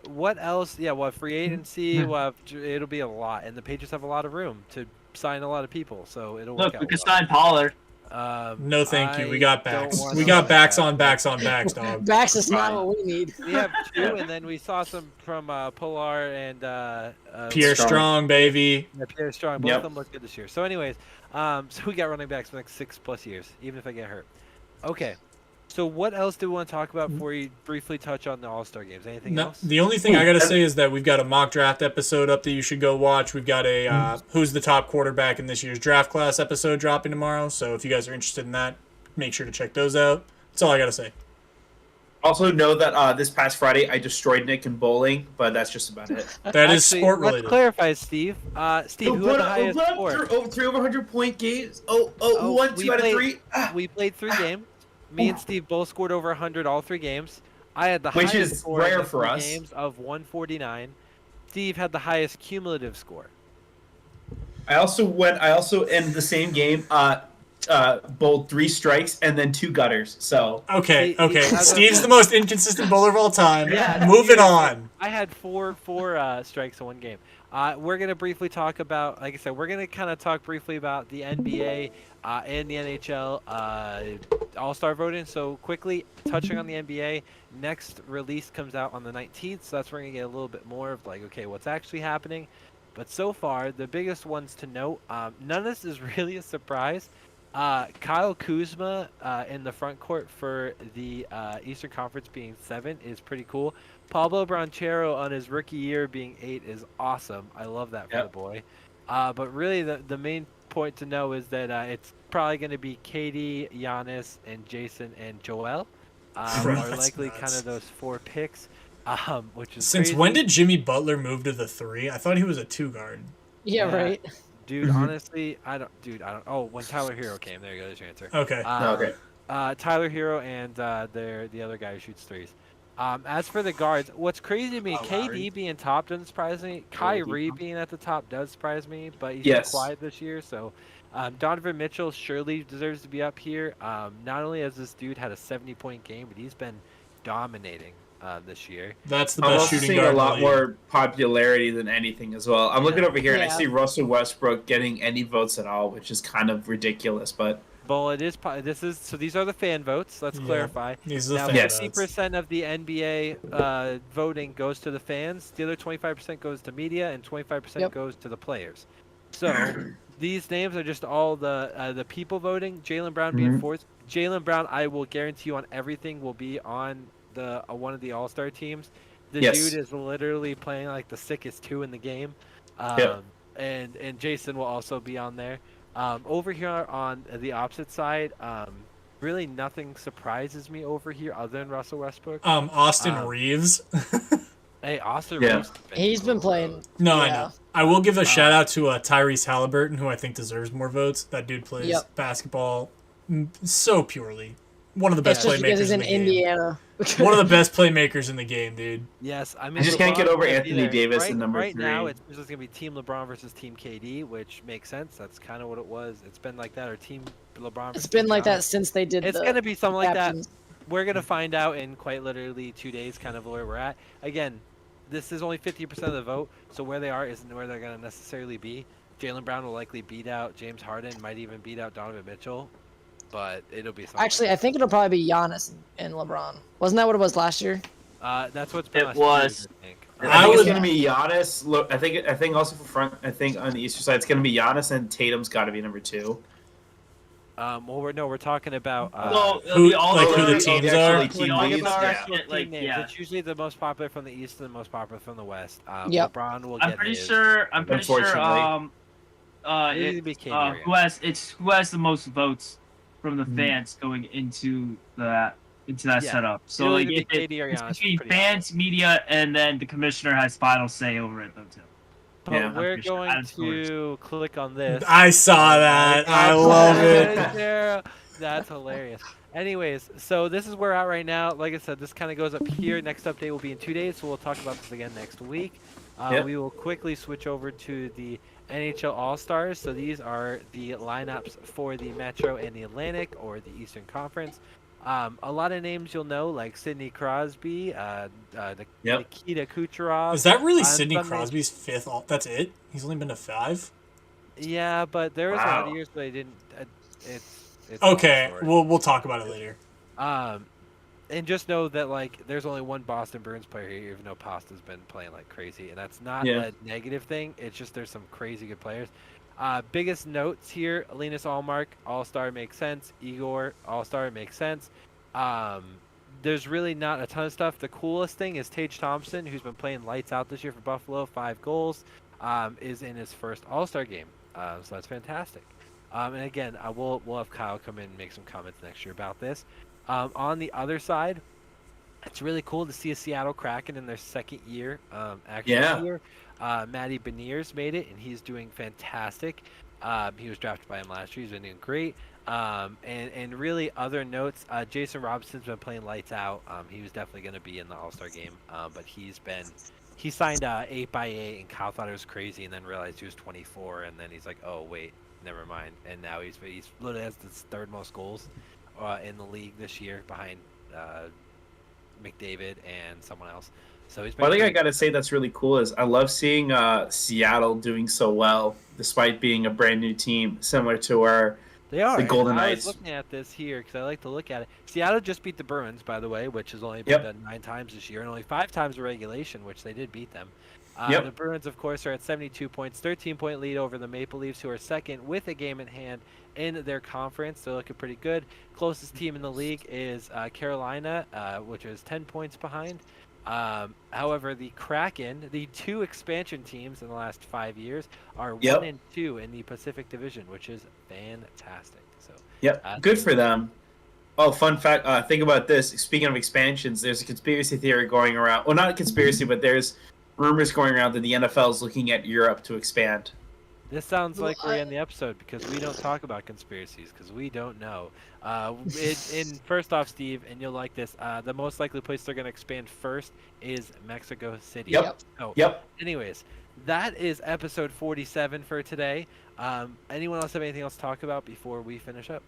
What else? Yeah, well, free agency. It'll be a lot, and the Patriots have a lot of room to sign a lot of people, so it'll work Look, out. we could well. sign Pollard. No, thank you. We got I don't backs. wanna We got like backs that. on backs on backs, dog. Bax is not Fine. what we need. We have two, and then we saw some from Polar and Pierre Strong, baby. Yeah, Pierre Strong. Both Yep. of them look good this year. So, anyways, so we got running backs for the next 6+ years, even if I get hurt. Okay. So, what else do we want to talk about before we briefly touch on the All-Star games? Anything No, else? the only thing I gotta say is that we've got a mock draft episode up that you should go watch. We've got a who's the top quarterback in this year's draft class episode dropping tomorrow. So if you guys are interested in that, make sure to check those out. That's all I gotta say. Also know that this past Friday I destroyed Nick in bowling, but that's just about it. That is Actually, sport let's related. clarify, Steve. Steve, who had the highest score? Over 100-point games. Who won we 2 out of played- 3? We played 3 games. Me and Steve both scored over 100 all 3 games. I had the Which highest is score in rare the for 3 us. games of 149. Steve had the highest cumulative score. I also in the same game bowled 3 strikes and then 2 gutters. So Okay, He- okay. he has a- Steve's the most inconsistent bowler of all time. Yeah, Moving on. I had four strikes in 1 game. We're gonna briefly talk about, like I said, we're gonna kind of talk briefly about the NBA and the NHL All-Star voting. So quickly touching on the NBA, next release comes out on the 19th, so that's where we're gonna get a little bit more of like, okay, what's actually happening. But so far, the biggest ones to note, none of this is really a surprise. Kyle Kuzma in the front court for the Eastern Conference being 7 is pretty cool. Pablo Branchero on his rookie year being 8 is awesome. I love that for Yep. the boy. But really, the main point to know is that it's probably going to be Katie, Giannis, and Jason and Joel. Are That's likely nuts. kind of those 4 picks, which is Since crazy. when did Jimmy Butler move to the 3? I thought he was a 2 guard. Yeah, Yeah. right. Dude, honestly, I don't. Oh, when Tyler Hero came, there you go. There's your answer. Okay. okay. Tyler Hero and the other guy who shoots 3s. As for the guards, what's crazy to me, KD being top doesn't surprise me. Kyrie being at the top does surprise me, but he's been Yes. quiet this year. So Donovan Mitchell surely deserves to be up here. Not only has this dude had a 70-point game, but he's been dominating this year. That's the I'm best also shooting seeing guard. a in the lot league. more popularity than anything as well. I'm looking Yeah. over here and I Yeah. see Russell Westbrook getting any votes at all, which is kind of ridiculous. But Well, so these are the fan votes. Let's Yeah. clarify. These are the Now, fan Yes. votes. 50% of the NBA voting goes to the fans. The other 25% goes to media, and 25% Yep. goes to the players. So these names are just all the people voting. Jaylen Brown being Mhm. 4th. Jaylen Brown, I will guarantee you on everything, will be on the one of the All-Star teams. The Yes. dude is literally playing like the sickest 2 in the game. Yep. And Jason will also be on there. Over here on the opposite side, really nothing surprises me over here other than Russell Westbrook. Austin Um, Reeves. Hey, Austin Yeah. Reeves. He's been playing. No, I yeah. know. I will give a shout out to Tyrese Halliburton, who I think deserves more votes. That dude plays Yep. basketball so purely. One of the best Especially because playmakers he's in in the game. Indiana. One of the best playmakers in the game, dude. Yes, I mean. I just can't get LeBron over can't be Anthony there. Davis right, in number right 3. now, it's just gonna be Team LeBron versus Team KD, which makes sense. That's kind of what it was. It's been like that, or Team LeBron. It's versus been Team like that Giannis. since they did. It's the gonna be something like that. captains. We're gonna find out in quite literally 2 days, kind of where we're at. Again, this is only 50% of the vote, so where they are isn't where they're gonna necessarily be. Jaylen Brown will likely beat out James Harden, might even beat out Donovan Mitchell, but it'll be something. Actually, I think it'll probably be Giannis and LeBron. Wasn't that what it was last year? That's what's been It last 2 years, was. I think. I I think it's would- going to be Giannis. Look, I think also for front. I think on the Eastern side, it's going to be Giannis and Tatum's got to be number 2. Well, we're talking about. Well, Who- the all like who the Oh, teams the are? actually team We're talking leads? about Yeah. actual Yeah, like, team names. yeah. It's usually the most popular from the East and the most popular from the West. Yep. LeBron will I'm get pretty his. sure. Unfortunately. It'll be KD or who has the most votes from the fans going into that Yeah. setup. So It'll like either be it, KD or it's Giannis, between pretty fans, media, and then the commissioner has final say over it though too. But Yeah, I'm we're pretty sure going Adam's to click on this. I saw that. I love it. There. That's hilarious. Anyways, so this is where we're at right now. Like I said, this kind of goes up here. Next update will be in 2 days, so we'll talk about this again next week. Yep. We will quickly switch over to the NHL All-Stars. So these are the lineups for the Metro and the Atlantic, or the Eastern Conference. A lot of names you'll know, like Sidney Crosby, Yep. Nikita Kucherov. Is that really on Sidney some names- Crosby's fifth? That's it? He's only been to 5? Yeah, but there was a lot Wow. of years where they didn't. It's Okay, a long story. we'll talk about it later. And just know that like there's only one Boston Bruins player here, even though Pasta's been playing like crazy, and that's not Yeah. a negative thing. It's just there's some crazy good players. Biggest notes here: Linus Allmark, All-Star makes sense. Igor, All-Star makes sense. There's really not a ton of stuff. The coolest thing is Tage Thompson, who's been playing lights out this year for Buffalo, 5 goals, is in his first All-Star game. So that's fantastic. And again, we'll have Kyle come in and make some comments next year about this. On the other side, it's really cool to see a Seattle Kraken in their second year. Actually, Yeah. here, Matty Beniers made it, and he's doing fantastic. He was drafted by him last year. He's been doing great. And really, other notes, Jason Robinson's been playing lights out. He was definitely going to be in the All-Star game, but he signed 8x8, and Kyle thought it was crazy, and then realized he was 24, and then he's like, oh wait, never mind. And now he's literally has the third most goals in the league this year, behind McDavid and someone else. So he's been One thing I pretty- gotta say that's really cool is I love seeing Seattle doing so well despite being a brand new team, similar to our They are. the Golden I Knights. was looking at this here because I like to look at it. Seattle just beat the Bruins, by the way, which has only been Yep. done 9 times this year, and only 5 times in regulation, which they did beat them. Yep. The Bruins, of course, are at 72 points, 13-point lead over the Maple Leafs, who are second with a game in hand in their conference. They're looking pretty good. Closest team in the league is Carolina, which is 10 points behind. However, the Kraken, the 2 expansion teams in the last 5 years, are Yep. 1 and 2 in the Pacific Division, which is fantastic. So. Yep, good for them. Oh, fun fact, think about this. Speaking of expansions, there's a conspiracy theory going around. Well, not a conspiracy, but there's rumors going around that the NFL is looking at Europe to expand. This sounds like Well, we're in the episode because we don't talk about conspiracies because we don't know. First off, Steve, and you'll like this, the most likely place they're going to expand first is Mexico City. Yep. So, Yep. anyways, that is episode 47 for today. Anyone else have anything else to talk about before we finish up?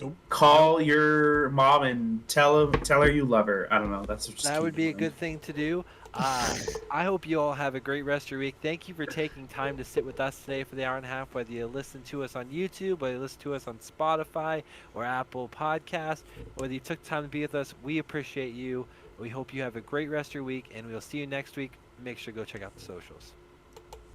Nope. Call your mom and tell her you love her. I don't know. That's just That would be a good thing to do. I hope you all have a great rest of your week. Thank you for taking time to sit with us today for the hour and a half, whether you listen to us on YouTube, whether you listen to us on Spotify or Apple Podcasts, whether you took time to be with us. We appreciate you. We hope you have a great rest of your week, and we'll see you next week. Make sure to go check out the socials.